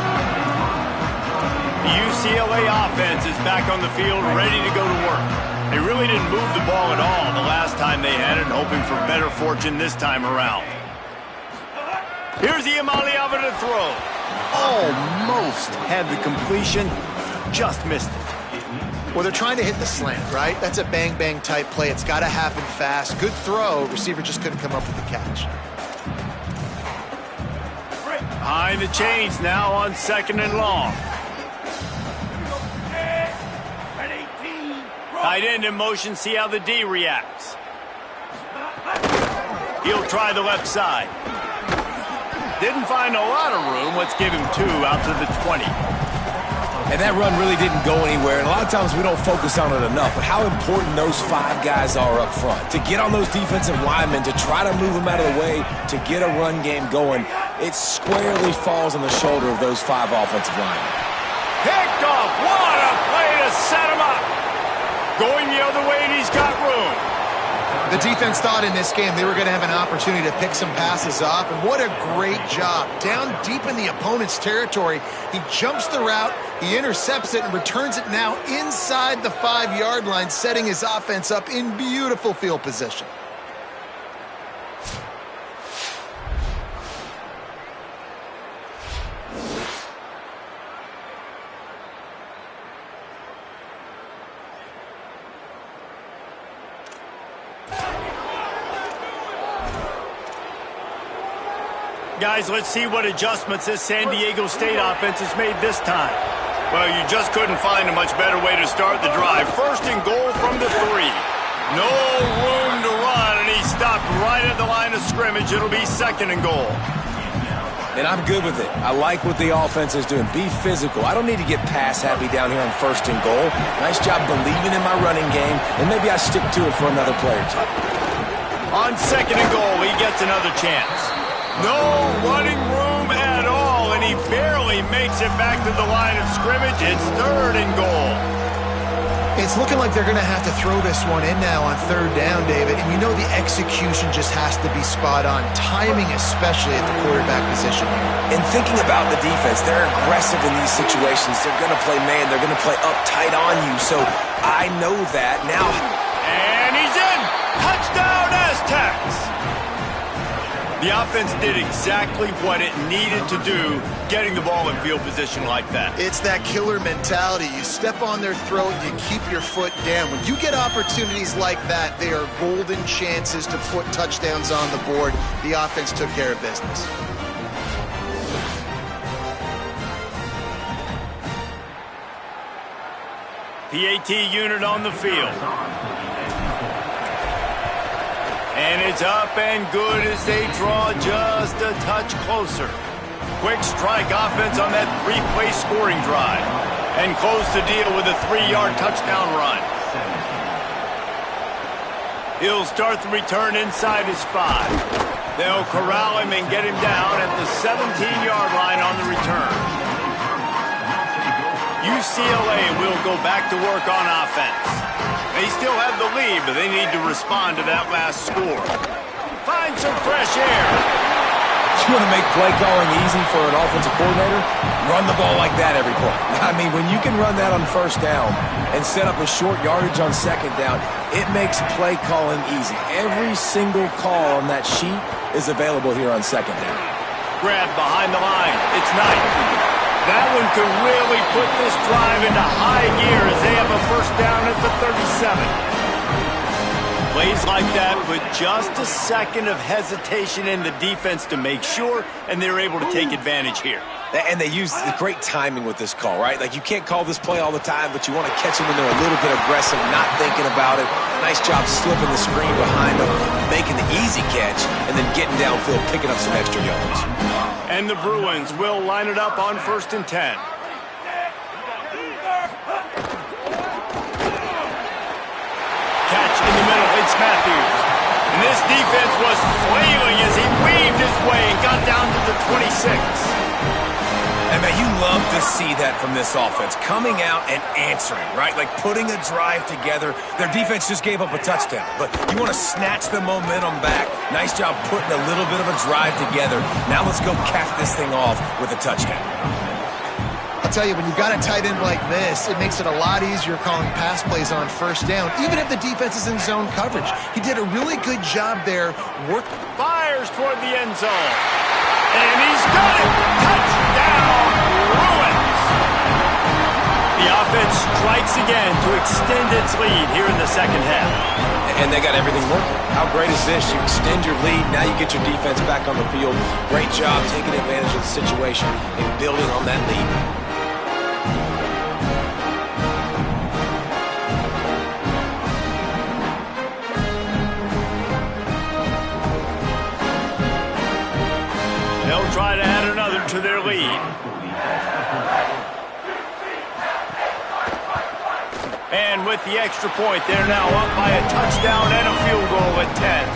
[SPEAKER 1] The UCLA offense is back on the field, ready to go to work. They really didn't move the ball at all the last time they had it, hoping for better fortune this time around. Here's Imaliava to throw. Almost had the completion, just missed it.
[SPEAKER 2] Well, they're trying to hit the slant, right? That's a bang-bang type play. It's got to happen fast. Good throw. Receiver just couldn't come up with the catch.
[SPEAKER 1] Behind the chains now on 2nd and long. Tight end in motion, see how the D reacts. He'll try the left side. Didn't find a lot of room. Let's give him 2 out to the 20.
[SPEAKER 3] And that run really didn't go anywhere. And a lot of times we don't focus on it enough. But how important those 5 guys are up front. To get on those defensive linemen, to try to move them out of the way, to get a run game going, it squarely falls on the shoulder of those 5 offensive linemen.
[SPEAKER 1] Picked off. What a play to set him up. Going the other way, and he's got room.
[SPEAKER 2] The defense thought in this game they were going to have an opportunity to pick some passes off, and what a great job. Down deep in the opponent's territory, he jumps the route, he intercepts it, and returns it now inside the 5-yard line, setting his offense up in beautiful field position.
[SPEAKER 1] Guys, let's see what adjustments this San Diego State offense has made this time. Well, you just couldn't find a much better way to start the drive. 1st and goal from the 3. No room to run, and he stopped right at the line of scrimmage. It'll be 2nd and goal.
[SPEAKER 3] And I'm good with it. I like what the offense is doing. Be physical. I don't need to get pass happy down here on 1st and goal. Nice job believing in my running game, and maybe I stick to it for another play or 2.
[SPEAKER 1] On 2nd and goal, he gets another chance. No running room at all, and he barely makes it back to the line of scrimmage. It's 3rd and goal.
[SPEAKER 2] It's looking like they're going to have to throw this one in now on 3rd down, David. And you know the execution just has to be spot on. Timing especially at the quarterback position here.
[SPEAKER 3] And thinking about the defense, they're aggressive in these situations. They're going to play man. They're going to play up tight on you. So I know that now.
[SPEAKER 1] And he's in. Touchdown, Aztecs. The offense did exactly what it needed to do, getting the ball in field position like that.
[SPEAKER 2] It's that killer mentality. You step on their throat, you keep your foot down. When you get opportunities like that, they are golden chances to put touchdowns on the board. The offense took care of business.
[SPEAKER 1] PAT unit on the field. And it's up and good as they draw just a touch closer. Quick strike offense on that 3-play scoring drive. And close the deal with a 3-yard touchdown run. He'll start the return inside his 5. They'll corral him and get him down at the 17-yard line on the return. UCLA will go back to work on offense. They still have the lead, but they need to respond to that last score. Find some fresh air.
[SPEAKER 3] You want to make play calling easy for an offensive coordinator? Run the ball like that every play. I mean, when you can run that on 1st down and set up a short yardage on 2nd down, it makes play calling easy. Every single call on that sheet is available here on 2nd down.
[SPEAKER 1] Grab behind the line. It's Knight. That one could really put this drive into high gear as they have a 1st down at the 37. Plays like that with just a second of hesitation in the defense to make sure, and they're able to take advantage here.
[SPEAKER 3] And they use the great timing with this call, right? Like, you can't call this play all the time, but you want to catch them when they're a little bit aggressive, not thinking about it. Nice job slipping the screen behind them, making the easy catch, and then getting downfield, picking up some extra yards.
[SPEAKER 1] And the Bruins will line it up on 1st and 10. Catch in the middle, it's Matthews. And this defense was flailing as he weaved his way and got down to the 26.
[SPEAKER 3] And man, you love to see that from this offense, coming out and answering, right? Like putting a drive together. Their defense just gave up a touchdown, but you want to snatch the momentum back. Nice job putting a little bit of a drive together. Now let's go cap this thing off with a touchdown.
[SPEAKER 2] I'll tell you, when you've got a tight end like this, it makes it a lot easier calling pass plays on 1st down, even if the defense is in zone coverage. He did a really good job there.
[SPEAKER 1] Fires toward the end zone. And he's got it. Touchdown, Bruins. The offense strikes again to extend its lead here in the 2nd half.
[SPEAKER 3] And they got everything working. How great is this? You extend your lead. Now you get your defense back on the field. Great job taking advantage of the situation and building on that lead.
[SPEAKER 1] They'll try to add another to their lead. And with the extra point, they're now up by a touchdown and a field goal at 10.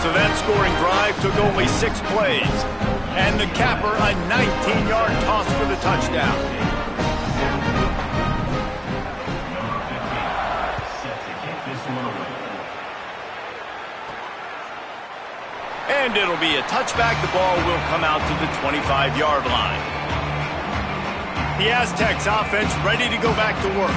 [SPEAKER 1] So that scoring drive took only 6 plays. And the capper, a 19-yard toss for the touchdown. And it'll be a touchback. The ball will come out to the 25-yard line. The Aztecs offense ready to go back to work.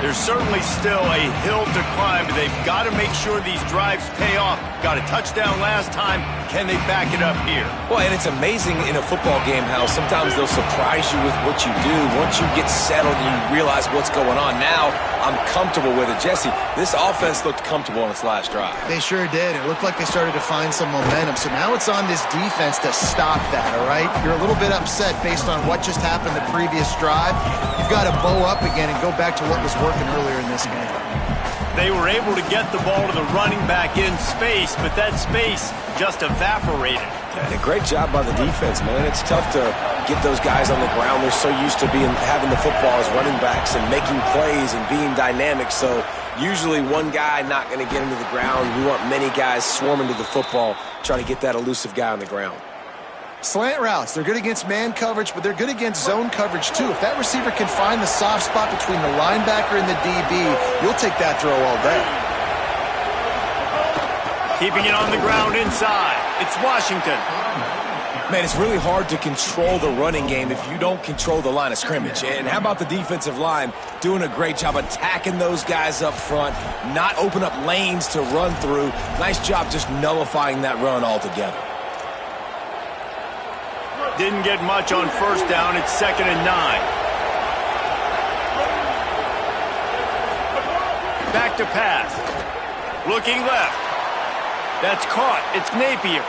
[SPEAKER 1] There's certainly still a hill to climb, but they've got to make sure these drives pay off. Got a touchdown last time. Can they back it up here?
[SPEAKER 3] Well, and it's amazing in a football game how sometimes they'll surprise you with what you do. Once you get settled and you realize what's going on, now I'm comfortable with it. Jesse, this offense looked comfortable on its last drive.
[SPEAKER 2] They sure did. It looked like they started to find some momentum. So now it's on this defense to stop that, all right? You're a little bit upset based on what just happened the previous drive. You've got to bow up again and go back to what was working earlier in this game.
[SPEAKER 1] They were able to get the ball to the running back in space, but that space just evaporated.
[SPEAKER 3] Yeah, great job by the defense, man. It's tough to get those guys on the ground. They're so used to having the football as running backs and making plays and being dynamic. So usually one guy not going to get into the ground. We want many guys swarming to the football, trying to get that elusive guy on the ground.
[SPEAKER 2] Slant routes, they're good against man coverage, but they're good against zone coverage too. If that receiver can find the soft spot between the linebacker and the DB, you'll take that throw all day.
[SPEAKER 1] Keeping it on the ground inside. It's Washington.
[SPEAKER 3] Man, it's really hard to control the running game if you don't control the line of scrimmage. And how about the defensive line doing a great job attacking those guys up front, not open up lanes to run through. Nice job just nullifying that run altogether.
[SPEAKER 1] Didn't get much on first down. It's 2nd and 9. Back to pass. Looking left. That's caught. It's Napier.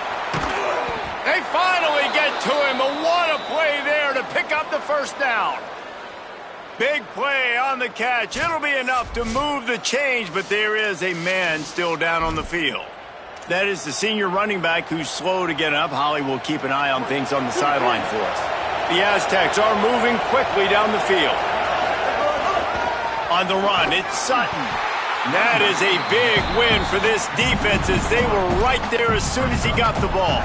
[SPEAKER 1] They finally get to him. But what a play there to pick up the first down. Big play on the catch. It'll be enough to move the chains, but there is a man still down on the field. That is the senior running back who's slow to get up. Holly will keep an eye on things on the sideline for us. The Aztecs are moving quickly down the field. On the run, it's Sutton. That is a big win for this defense as they were right there as soon as he got the ball.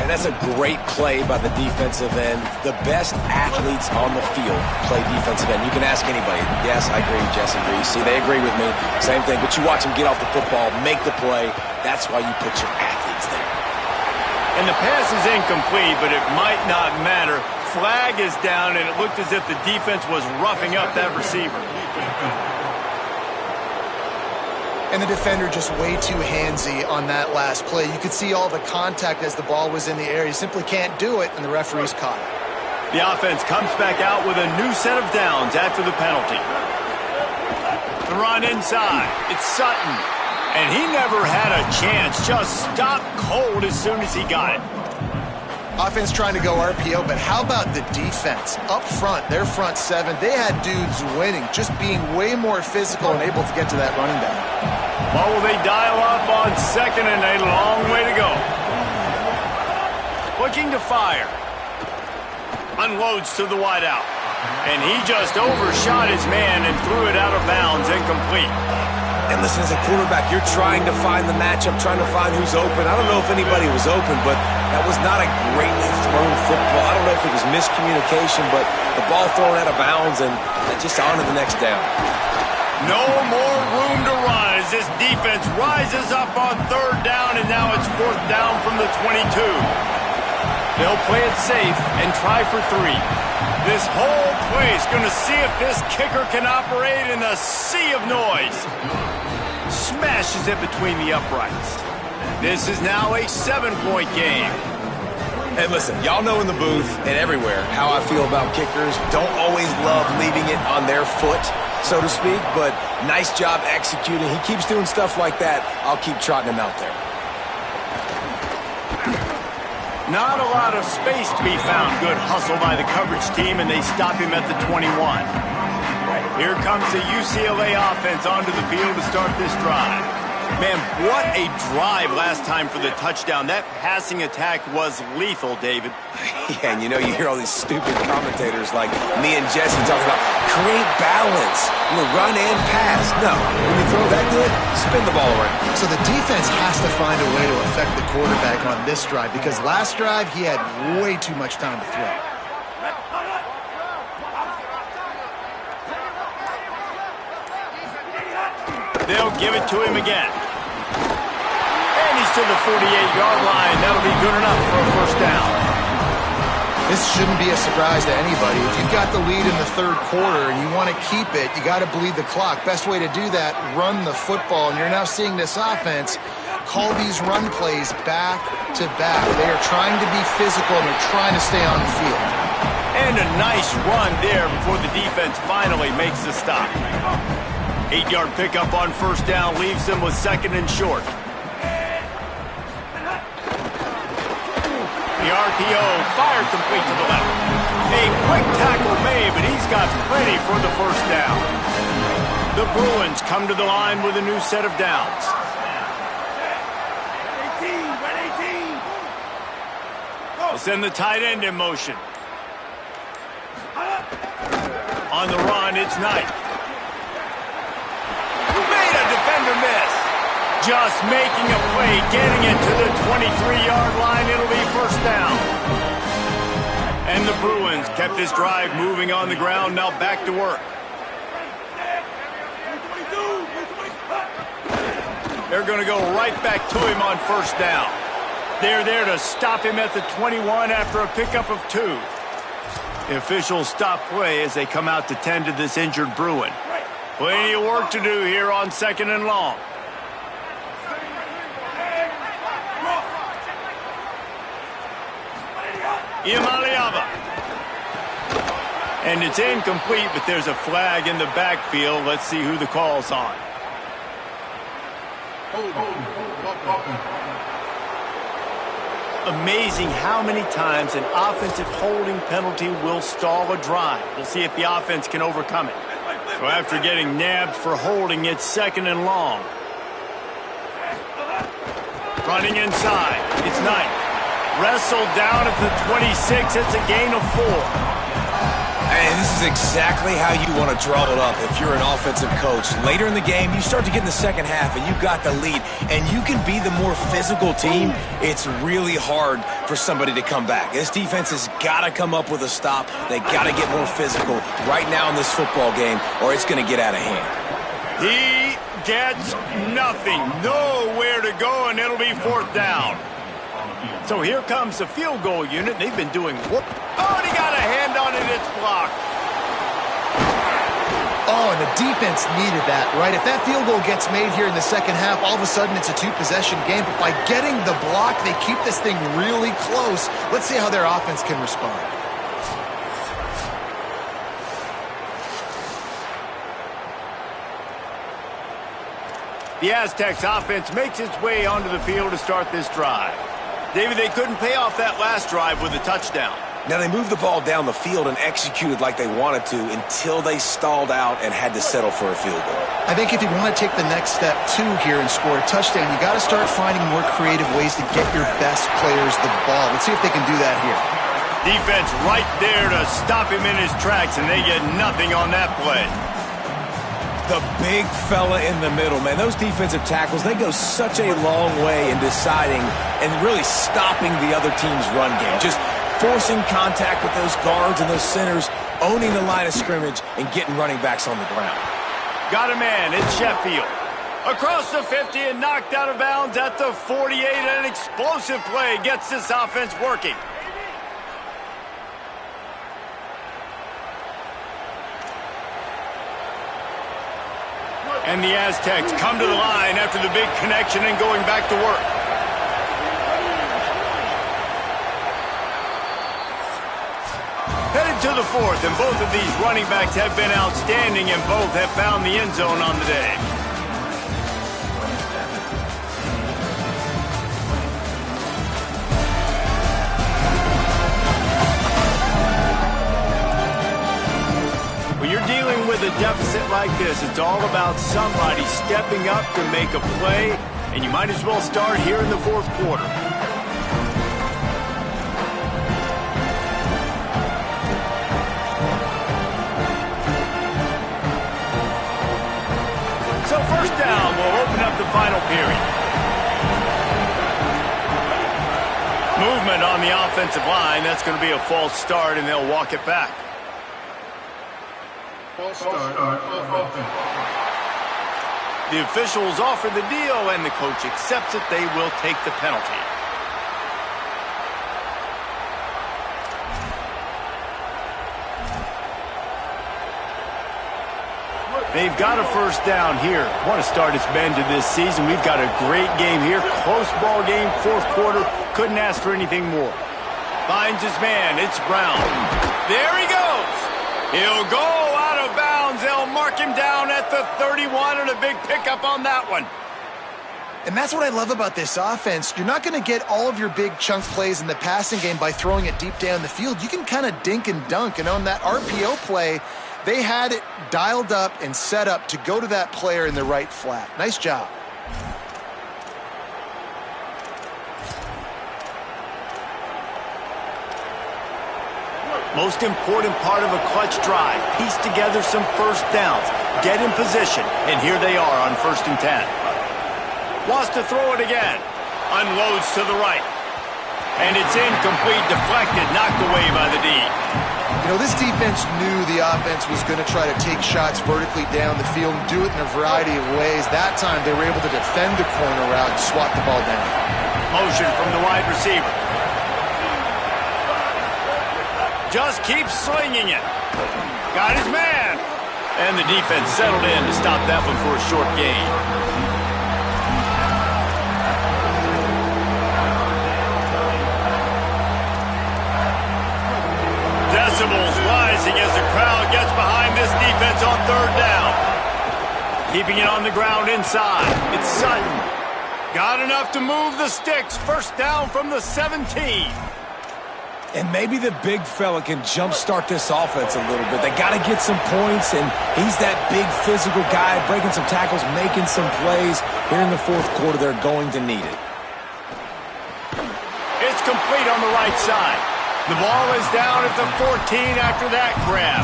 [SPEAKER 3] And that's a great play by the defensive end. The best athletes on the field play defensive end. You can ask anybody. Yes, I agree. Jesse agrees. See, they agree with me. Same thing. But you watch them get off the football, make the play. That's why you put your athletes there.
[SPEAKER 1] And the pass is incomplete, but it might not matter. Flag is down, and it looked as if the defense was roughing up that receiver.
[SPEAKER 2] And the defender just way too handsy on that last play. You could see all the contact as the ball was in the air. You simply can't do it, and the referee's caught it.
[SPEAKER 1] The offense comes back out with a new set of downs after the penalty. The run inside. It's Sutton. And he never had a chance. Just stopped cold as soon as he got it.
[SPEAKER 2] Offense trying to go RPO, but how about the defense? Up front, their front seven, they had dudes winning, just being way more physical and able to get to that running back.
[SPEAKER 1] Well, will they dial up on 2nd and a long way to go? Looking to fire. Unloads to the wideout. And he just overshot his man and threw it out of bounds, incomplete.
[SPEAKER 3] And listen, as a quarterback, you're trying to find the matchup, trying to find who's open. I don't know if anybody was open, but that was not a greatly thrown football. I don't know if it was miscommunication, but the ball thrown out of bounds and just on to the next down.
[SPEAKER 1] No more room to run as this defense rises up on 3rd down, and now it's 4th down from the 22. They'll play it safe and try for 3. This whole place going to see if this kicker can operate in a sea of noise. Smashes it between the uprights. This is now a 7-point game.
[SPEAKER 3] And listen, y'all know in the booth and everywhere how I feel about kickers. Don't always love leaving it on their foot. so to speak, but nice job executing. He keeps doing stuff like that. I'll keep trotting him out there.
[SPEAKER 1] Not a lot of space to be found. Good hustle by the coverage team, and they stop him at the 21. Here comes the UCLA offense onto the field to start this drive. Man, what a drive last time for the touchdown. That passing attack was lethal, David.
[SPEAKER 3] Yeah, and you know, you hear all these stupid commentators like me and Jesse talking about create balance, run and pass. No, when you throw that good, spin the ball around.
[SPEAKER 2] So the defense has to find a way to affect the quarterback on this drive because last drive he had way too much time to throw.
[SPEAKER 1] They'll give it to him again. And he's to the 48-yard line. That'll be good enough for a first down.
[SPEAKER 2] This shouldn't be a surprise to anybody. If you've got the lead in the third quarter and you want to keep it, you got to bleed the clock. Best way to do that, run the football. And you're now seeing this offense call these run plays back to back. They are trying to be physical and they're trying to stay on the field.
[SPEAKER 1] And a nice run there before the defense finally makes the stop. 8-yard pickup on first down leaves them with second and short. The RPO fired complete to the left. A quick tackle made, but he's got plenty for the first down. The Bruins come to the line with a new set of downs. They'll send the tight end in motion. On the run, it's Knight. Made a defender miss. Just making a play, getting it to the 23-yard line. It'll be first down. And the Bruins kept this drive moving on the ground. Now back to work. They're going to go right back to him on first down. They're there to stop him at the 21 after a pickup of 2. The officials stop play as they come out to tend to this injured Bruin. Plenty of work to do here on second and long. Iamaleava. And it's incomplete, but there's a flag in the backfield. Let's see who the call's on. Amazing how many times an offensive holding penalty will stall a drive. We'll see if the offense can overcome it. So after getting nabbed for holding, it's second and long. Running inside, it's Knight. Wrestled down at the 26, it's a gain of 4.
[SPEAKER 3] And this is exactly how you want to draw it up if you're an offensive coach. Later in the game, you start to get in the second half and you've got the lead, and you can be the more physical team. It's really hard for somebody to come back. This defense has got to come up with a stop. They got to get more physical right now in this football game, or it's going to get out of hand.
[SPEAKER 1] He gets nothing. Nowhere to go, and it'll be fourth down. So here comes the field goal unit. They've been doing work. Oh, and he got a hand on it. It's blocked.
[SPEAKER 2] Oh, and the defense needed that, right? If that field goal gets made here in the second half, all of a sudden it's a 2-possession game. But by getting the block, they keep this thing really close. Let's see how their offense can respond.
[SPEAKER 1] The Aztecs offense makes its way onto the field to start this drive. David, they couldn't pay off that last drive with a touchdown.
[SPEAKER 3] Now, they moved the ball down the field and executed like they wanted to until they stalled out and had to settle for a field goal.
[SPEAKER 2] I think if you want to take the next step, too, here and score a touchdown, you got to start finding more creative ways to get your best players the ball. Let's see if they can do that here.
[SPEAKER 1] Defense right there to stop him in his tracks, and they get nothing on that play.
[SPEAKER 3] The big fella in the middle, man. Those defensive tackles, they go such a long way in deciding and really stopping the other team's run game. Just forcing contact with those guards and those centers, owning the line of scrimmage, and getting running backs on the ground.
[SPEAKER 1] Got a man, it's Sheffield. Across the 50 and knocked out of bounds at the 48. An explosive play gets this offense working. And the Aztecs come to the line after the big connection and going back to work. Headed into the fourth, and both of these running backs have been outstanding, and both have found the end zone on the day. When you're dealing with a deficit like this, it's all about somebody stepping up to make a play, and you might as well start here in the fourth quarter. So first down will open up the final period. Movement on the offensive line. That's going to be a false start, and they'll walk it back.
[SPEAKER 6] False start of offense.
[SPEAKER 1] The officials offer the deal, and the coach accepts it. They will take the penalty. They've got a first down here. What a start it's been to this season. We've got a great game here. Close ball game, fourth quarter. Couldn't ask for anything more. Finds his man. It's Brown. There he goes. He'll go out of bounds. They'll mark him down at the 31, and a big pickup on that one.
[SPEAKER 2] And that's what I love about this offense. You're not going to get all of your big chunk plays in the passing game by throwing it deep down the field. You can kind of dink and dunk. And on that RPO play, they had it dialed up and set up to go to that player in the right flat. Nice job.
[SPEAKER 1] Most important part of a clutch drive. Piece together some first downs. Get in position. And here they are on 1st and 10. Wants to throw it again. Unloads to the right. And it's incomplete, deflected, knocked away by the D.
[SPEAKER 2] You know, this defense knew the offense was going to try to take shots vertically down the field and do it in a variety of ways. That time, they were able to defend the corner route and swat the ball down.
[SPEAKER 1] Motion from the wide receiver. Just keeps slinging it. Got his man. And the defense settled in to stop that one for a short gain. Decibels rising as the crowd gets behind this defense on 3rd down. Keeping it on the ground inside. It's Sutton. Got enough to move the sticks. First down from the 17.
[SPEAKER 3] And maybe the big fella can jumpstart this offense a little bit. They got to get some points, and he's that big physical guy, breaking some tackles, making some plays. Here in the fourth quarter, they're going to need it.
[SPEAKER 1] It's complete on the right side. The ball is down at the 14 after that grab.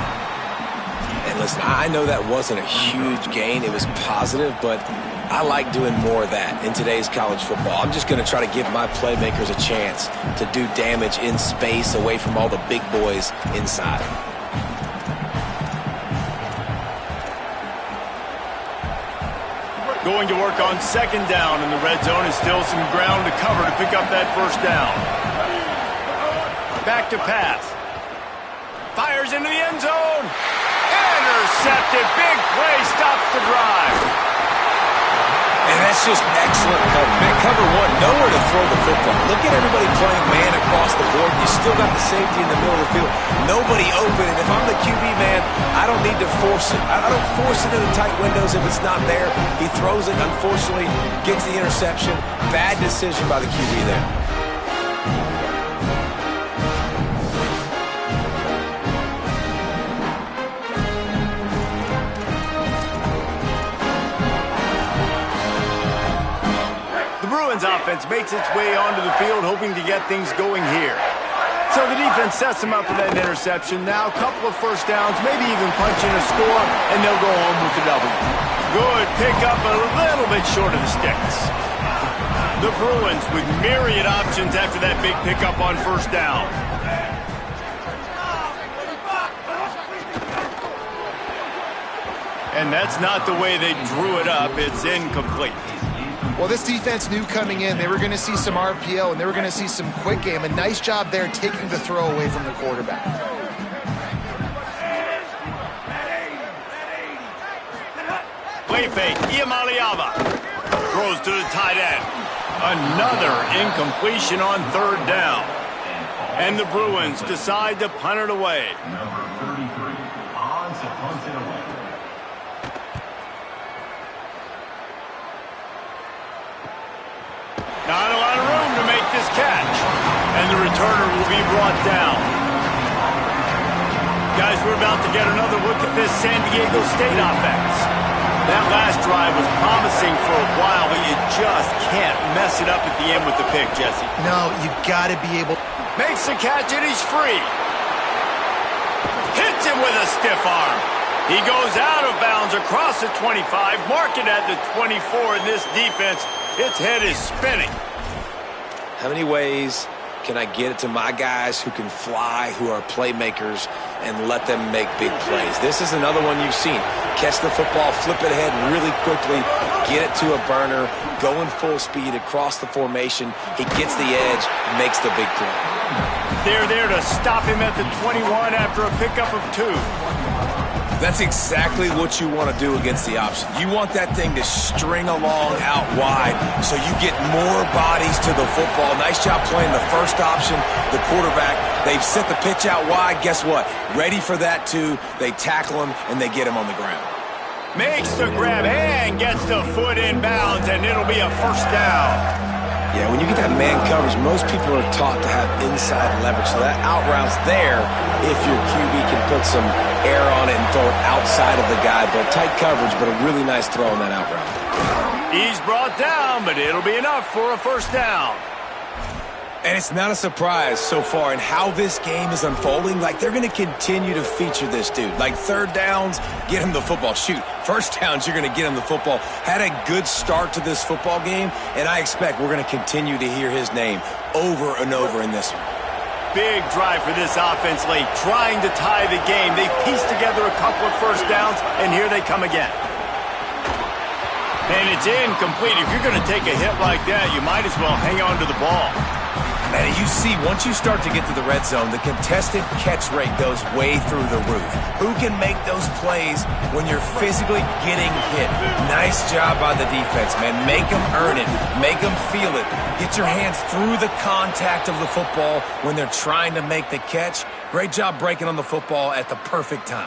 [SPEAKER 3] And listen, I know that wasn't a huge gain. It was positive, but I like doing more of that in today's college football. I'm just going to try to give my playmakers a chance to do damage in space away from all the big boys inside.
[SPEAKER 1] Going to work on 2nd down in the red zone, and still some ground to cover to pick up that first down. Back to pass. Fires into the end zone. Intercepted. Big play. Stops the drive.
[SPEAKER 3] And that's just excellent cover. Man, cover one, nowhere to throw the football. Look at everybody playing man across the board. You still got the safety in the middle of the field. Nobody open. And if I'm the QB, man, I don't need to force it. I don't force it into the tight windows if it's not there. He throws it, unfortunately, gets the interception. Bad decision by the QB there.
[SPEAKER 1] Offense makes its way onto the field, hoping to get things going here. So the defense sets them up with that interception. Now a couple of first downs, maybe even punching a score, and they'll go home with the W. Good pickup, a little bit short of the sticks. The Bruins with myriad options after that big pickup on 1st down. And that's not the way they drew it up. It's incomplete.
[SPEAKER 2] Well, this defense knew coming in they were going to see some RPO and they were going to see some quick game. A nice job there taking the throw away from the quarterback.
[SPEAKER 1] Play fake. Iamaleava throws to the tight end. Another incompletion on 3rd down. And the Bruins decide to punt it away.
[SPEAKER 6] Number 33 on to punt it away.
[SPEAKER 1] Not a lot of room to make this catch. And the returner will be brought down. Guys, we're about to get another look at this San Diego State offense. That last drive was promising for a while, but you just can't mess it up at the end with the pick, Jesse.
[SPEAKER 2] No, you got to be able...
[SPEAKER 1] Makes the catch and he's free. Hits him with a stiff arm. He goes out of bounds across the 25, marking at the 24 in this defense. Its head is spinning.
[SPEAKER 3] How many ways can I get it to my guys who can fly, who are playmakers, and let them make big plays? This is another one you've seen. Catch the football, flip it ahead really quickly, get it to a burner, going full speed across the formation. He gets the edge, makes the big play.
[SPEAKER 1] They're there to stop him at the 21 after a pickup of 2.
[SPEAKER 3] That's exactly what you want to do against the option. You want that thing to string along out wide so you get more bodies to the football. Nice job playing the first option, the quarterback. They've set the pitch out wide. Guess what? Ready for that too. They tackle him and they get him on the ground.
[SPEAKER 1] Makes the grab and gets the foot in bounds, and it'll be a first down.
[SPEAKER 3] Yeah, when you get that man coverage, most people are taught to have inside leverage. So that out route's there if your QB can put some air on it and throw it outside of the guy. But tight coverage, but a really nice throw on that out route.
[SPEAKER 1] He's brought down, but it'll be enough for a first down.
[SPEAKER 3] And it's not a surprise so far in how this game is unfolding. Like, they're going to continue to feature this dude. Like, third downs, get him the football. Shoot, first downs, you're going to get him the football. Had a good start to this football game, and I expect we're going to continue to hear his name over and over in this one.
[SPEAKER 1] Big drive for this offense late, trying to tie the game. They pieced together a couple of first downs, and here they come again. And it's incomplete. If you're going to take a hit like that, you might as well hang on to the ball.
[SPEAKER 3] And you see, once you start to get to the red zone, the contested catch rate goes way through the roof. Who can make those plays when you're physically getting hit? Nice job by the defense, man. Make them earn it. Make them feel it. Get your hands through the contact of the football when they're trying to make the catch. Great job breaking on the football at the perfect time.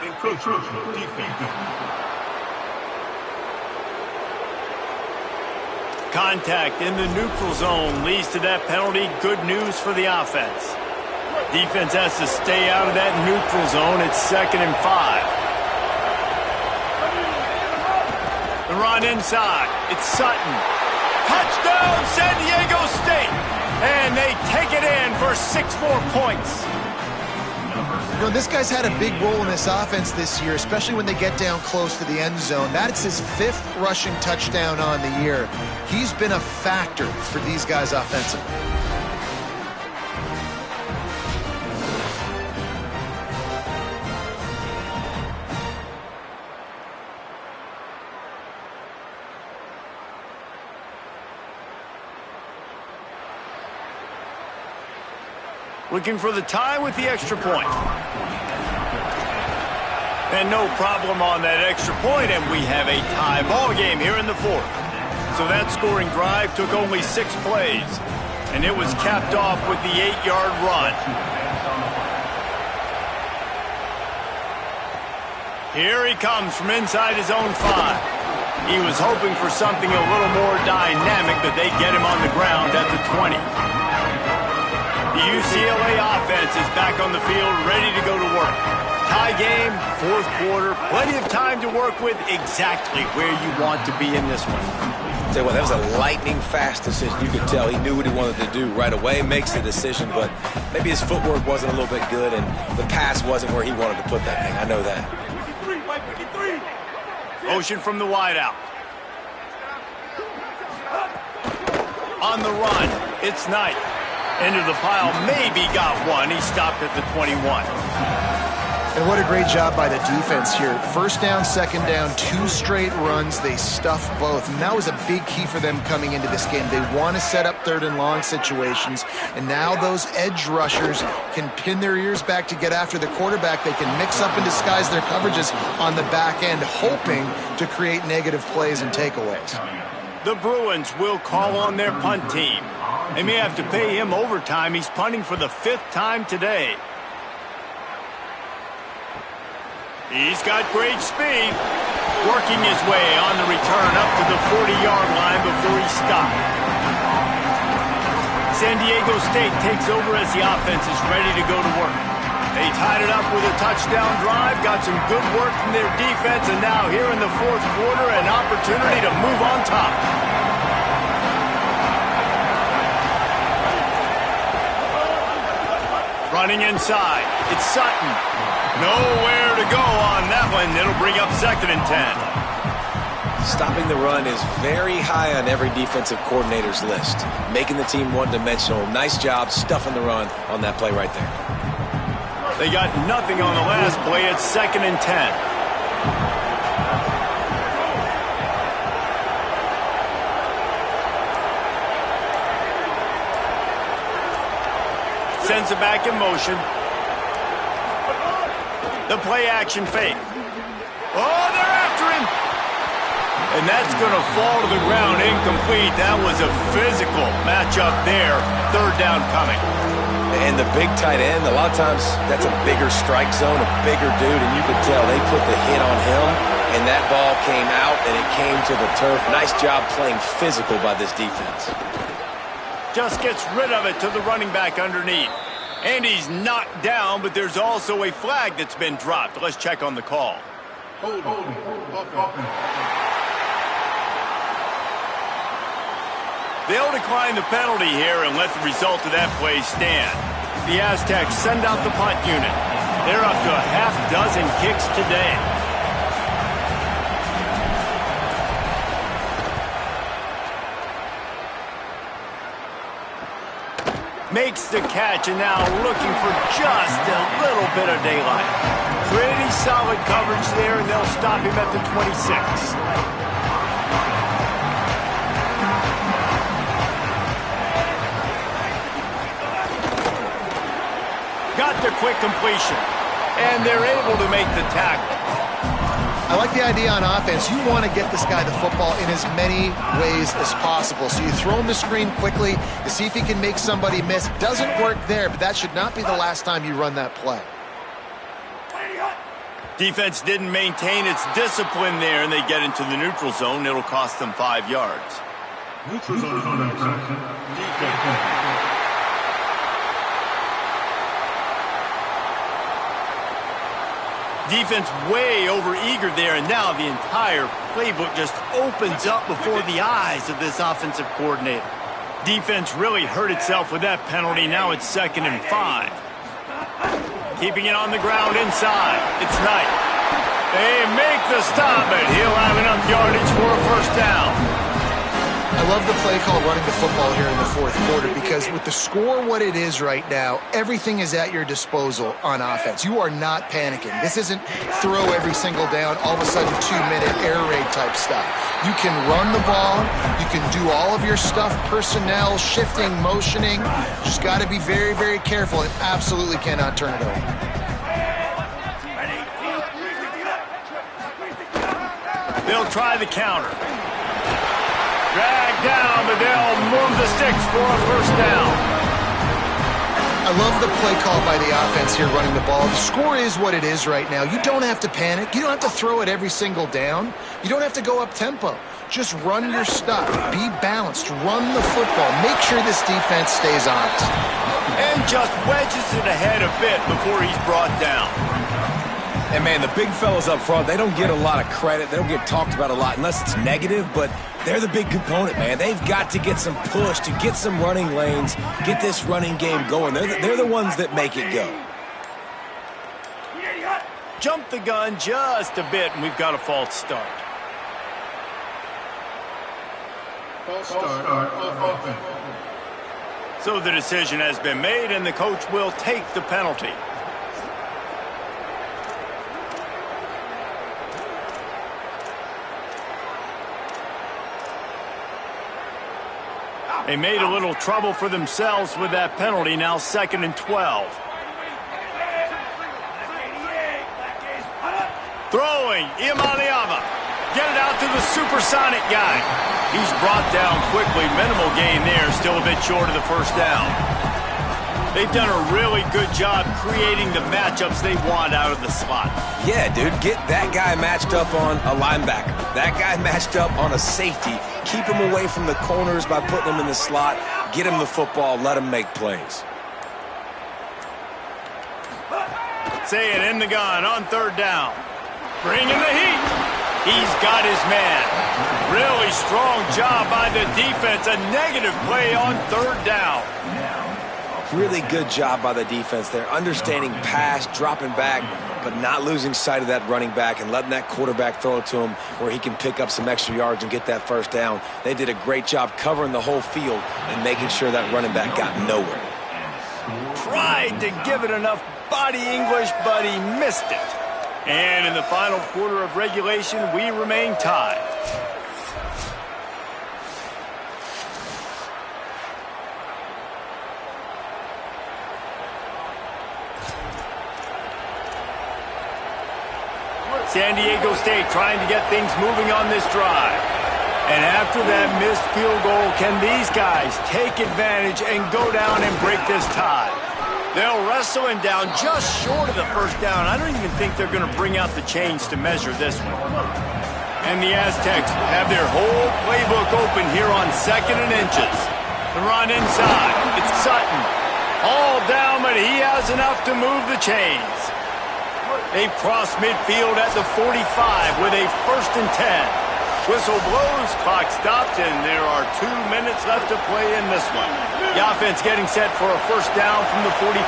[SPEAKER 1] Contact in the neutral zone leads to that penalty. Good news for the offense. Defense has to stay out of that neutral zone. It's 2nd and 5. The run inside. It's Sutton. Touchdown, San Diego State. And they take it in for 6 more points.
[SPEAKER 2] You know, this guy's had a big role in this offense this year, especially when they get down close to the end zone. That's his 5th rushing touchdown on the year. He's been a factor for these guys offensively.
[SPEAKER 1] Looking for the tie with the extra point. And no problem on that extra point, and we have a tie ball game here in the 4th. So that scoring drive took only 6 plays, and it was capped off with the 8-yard run. Here he comes from inside his own 5. He was hoping for something a little more dynamic, but they get him on the ground at the 20. The UCLA offense is back on the field, ready to go to work. Tie game, 4th quarter, plenty of time to work with, exactly where you want to be in this one.
[SPEAKER 3] Tell you what, that was a lightning-fast decision. You could tell he knew what he wanted to do right away, makes the decision, but maybe his footwork wasn't a little bit good, and the pass wasn't where he wanted to put that thing. I know that.
[SPEAKER 1] Motion from the wideout. On the run, it's Knight. Into the pile, maybe got one. He stopped at the 21.
[SPEAKER 2] And what a great job by the defense here. 1st down, 2nd down, 2 straight runs. They stuffed both. And that was a big key for them coming into this game. They want to set up 3rd and long situations. And now those edge rushers can pin their ears back to get after the quarterback. They can mix up and disguise their coverages on the back end, hoping to create negative plays and takeaways.
[SPEAKER 1] The Bruins will call on their punt team. They may have to pay him overtime. He's punting for the 5th time today. He's got great speed. Working his way on the return up to the 40-yard line before he stopped. San Diego State takes over as the offense is ready to go to work. They tied it up with a touchdown drive, got some good work from their defense, and now here in the 4th quarter, an opportunity to move on top. Running inside, it's Sutton. Nowhere to go on that one. It'll bring up 2nd and 10.
[SPEAKER 3] Stopping the run is very high on every defensive coordinator's list. Making the team one-dimensional. Nice job stuffing the run on that play right there.
[SPEAKER 1] They got nothing on the last play. It's 2nd and 10. Sends it back in motion. The play action fake. Oh, they're after him. And that's going to fall to the ground incomplete. That was a physical matchup there. 3rd down coming.
[SPEAKER 3] And the big tight end, a lot of times that's a bigger strike zone, a bigger dude, and you could tell they put the hit on him, and that ball came out, and it came to the turf. Nice job playing physical by this defense.
[SPEAKER 1] Just gets rid of it to the running back underneath. And he's knocked down, but there's also a flag that's been dropped. Let's check on the call. They'll decline the penalty here and let the result of that play stand. The Aztecs send out the punt unit. They're up to a half-dozen kicks today. Makes the catch and now looking for just a little bit of daylight. Pretty solid coverage there, and they'll stop him at the 26. Got the quick completion, and they're able to make the tackle.
[SPEAKER 2] I like the idea on offense. You want to get this guy the football in as many ways as possible. So you throw him the screen quickly to see if he can make somebody miss. Doesn't work there, but that should not be the last time you run that play.
[SPEAKER 1] Defense didn't maintain its discipline there, and they get into the neutral zone. It'll cost them 5 yards.
[SPEAKER 6] Neutral zone defense.
[SPEAKER 1] Defense way over-eager there, and now the entire playbook just opens up before the eyes of this offensive coordinator. Defense really hurt itself with that penalty. Now it's 2nd and 5. Keeping it on the ground inside. It's Knight. They make the stop, but he'll have enough yardage for a 1st down.
[SPEAKER 2] I love the play call running the football here in the 4th quarter because with the score what it is right now, everything is at your disposal on offense. You are not panicking. This isn't throw every single down, all of a sudden 2-minute air raid type stuff. You can run the ball. You can do all of your stuff, personnel, shifting, motioning. Just got to be very, very careful and absolutely cannot turn it over.
[SPEAKER 1] They'll try the counter. Dragged down, but they'll move the sticks for a 1st down.
[SPEAKER 2] I love the play call by the offense here running the ball. The score is what it is right now. You don't have to panic. You don't have to throw it every single down. You don't have to go up tempo. Just run your stuff. Be balanced. Run the football. Make sure this defense stays honest.
[SPEAKER 1] And just wedges it ahead a bit before he's brought down.
[SPEAKER 3] And, man, the big fellas up front, they don't get a lot of credit. They don't get talked about a lot unless it's negative, but they're the big component, man. They've got to get some push, to get some running lanes, get this running game going. They're the ones that make it go.
[SPEAKER 1] Jump the gun just a bit, and we've got a false start.
[SPEAKER 6] False start offense.
[SPEAKER 1] So the decision has been made, and the coach will take the penalty. They made a little trouble for themselves with that penalty. Now 2nd and 12. Throwing, Iamaleava. Get it out to the supersonic guy. He's brought down quickly. Minimal gain there. Still a bit short of the first down. They've done a really good job creating the matchups they want out of the slot.
[SPEAKER 3] Yeah, dude, get that guy matched up on a linebacker. That guy matched up on a safety. Keep him away from the corners by putting him in the slot. Get him the football. Let him make plays.
[SPEAKER 1] Say it in the gun on third down. Bringing the heat. He's got his man. Really strong job by the defense. A negative play on third down.
[SPEAKER 3] Really good job by the defense there. Understanding pass, dropping back, but not losing sight of that running back and letting that quarterback throw it to him where he can pick up some extra yards and get that first down. They did a great job covering the whole field and making sure that running back got nowhere.
[SPEAKER 1] Tried to give it enough body English, but he missed it. And in the final quarter of regulation, we remain tied. San Diego State trying to get things moving on this drive. And after that missed field goal, can these guys take advantage and go down and break this tie? They'll wrestle him down just short of the first down. I don't even think they're going to bring out the chains to measure this one. And the Aztecs have their whole playbook open here on 2nd and inches. The run inside. It's Sutton. All down, but he has enough to move the chains. They've crossed midfield at the 45 with a 1st and 10. Whistle blows, clock stopped, and there are 2 minutes left to play in this one. The offense getting set for a first down from the 45.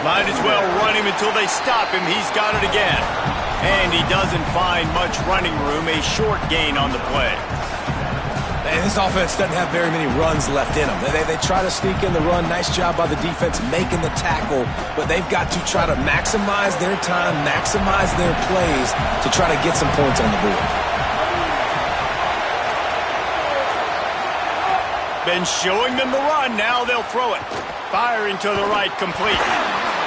[SPEAKER 1] Might as well run him until they stop him. He's got it again. And he doesn't find much running room, a short gain on the play.
[SPEAKER 3] And this offense doesn't have very many runs left in them. They try to sneak in the run. Nice job by the defense making the tackle. But they've got to try to maximize their time, maximize their plays to try to get some points on the board.
[SPEAKER 1] Been showing them the run. Now they'll throw it. Firing to the right, complete.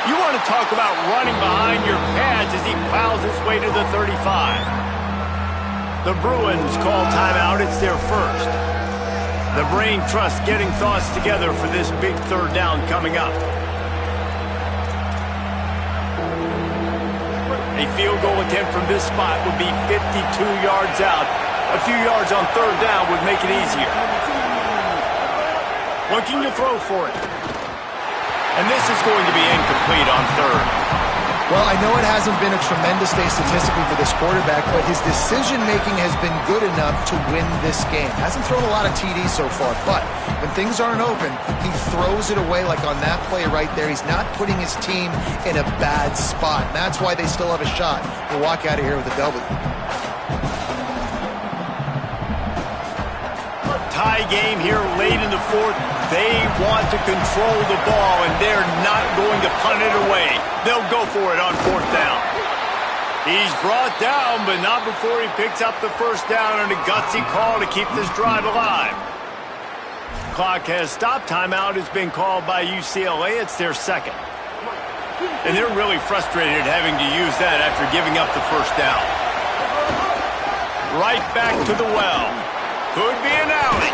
[SPEAKER 1] You want to talk about running behind your pads as he plows his way to the 35. The Bruins call timeout. It's their first. The Brain Trust getting thoughts together for this big third down coming up. A field goal attempt from this spot would be 52 yards out. A few yards on third down would make it easier. Looking to throw for it. And this is going to be incomplete on third.
[SPEAKER 2] Well, I know it hasn't been a tremendous day statistically for this quarterback, but his decision-making has been good enough to win this game. Hasn't thrown a lot of TDs so far, but when things aren't open, he throws it away like on that play right there. He's not putting his team in a bad spot, and that's why they still have a shot to walk out of here with a W.
[SPEAKER 1] Tie game here late in the fourth. They want to control the ball, and they're not going to punt it away. They'll go for it on fourth down. He's brought down, but not before he picks up the first down and a gutsy call to keep this drive alive. Clock has stopped. Timeout has been called by UCLA. It's their second. And they're really frustrated having to use that after giving up the first down. Right back to the well. Could be an alley.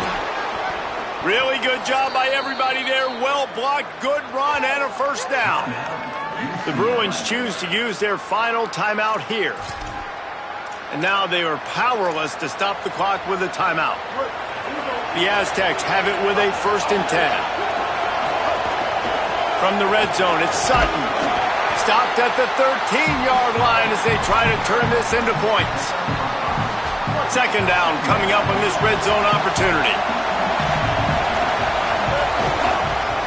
[SPEAKER 1] Really good job by everybody there. Well blocked, good run, and a first down. The Bruins choose to use their final timeout here. And now they are powerless to stop the clock with a timeout. The Aztecs have it with a 1st and 10. From the red zone, it's Sutton. Stopped at the 13-yard line as they try to turn this into points. Second down coming up on this red zone opportunity.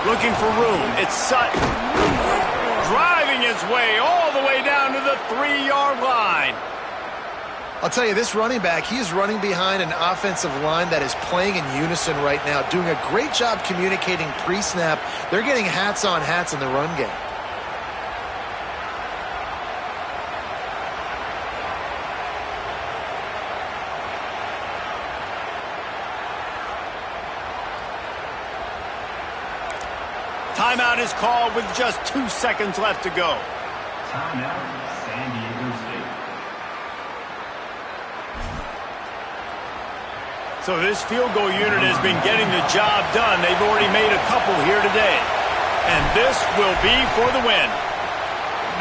[SPEAKER 1] Looking for room. It's Sutton. Driving his way all the way down to the 3-yard line.
[SPEAKER 2] I'll tell you, this running back, he is running behind an offensive line that is playing in unison right now, doing a great job communicating pre-snap. They're getting hats on hats in the run game.
[SPEAKER 1] Timeout is called with just 2 seconds left to go.
[SPEAKER 7] Timeout, San Diego State.
[SPEAKER 1] So this field goal unit has been getting the job done. They've already made a couple here today. And this will be for the win.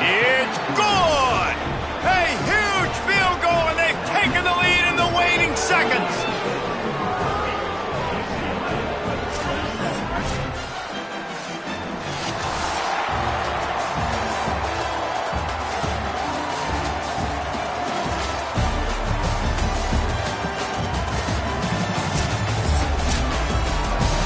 [SPEAKER 1] It's good! A huge field goal, and they've taken the lead in the waning seconds.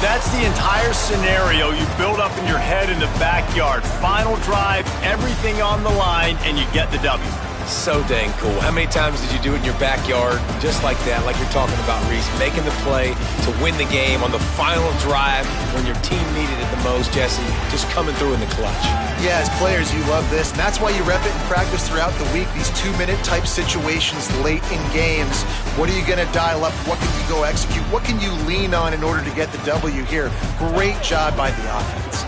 [SPEAKER 1] That's the entire scenario you build up in your head in the backyard. Final drive, everything on the line, and you get the W.
[SPEAKER 3] So dang cool. How many times did you do it in your backyard just like that, like you're talking about, Reese, making the play to win the game on the final drive when your team needed it the most, Jesse, just coming through in the clutch.
[SPEAKER 2] Yeah, as players, you love this, and that's why you rep it in practice throughout the week, these 2-minute type situations late in games. What are you going to dial up? What can you go execute? What can you lean on in order to get the W here? Great job by the offense.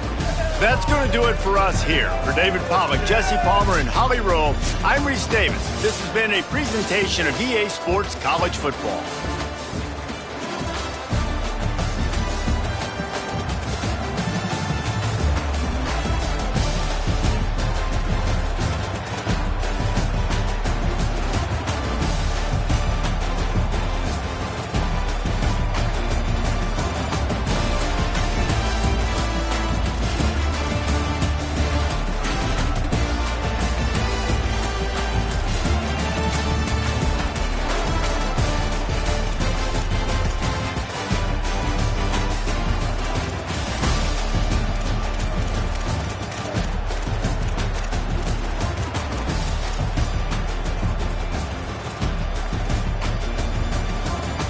[SPEAKER 1] That's going to do it for us here. For David Pollack, Jesse Palmer, and Holly Rowe, I'm Reese Davis. This has been a presentation of EA Sports College Football.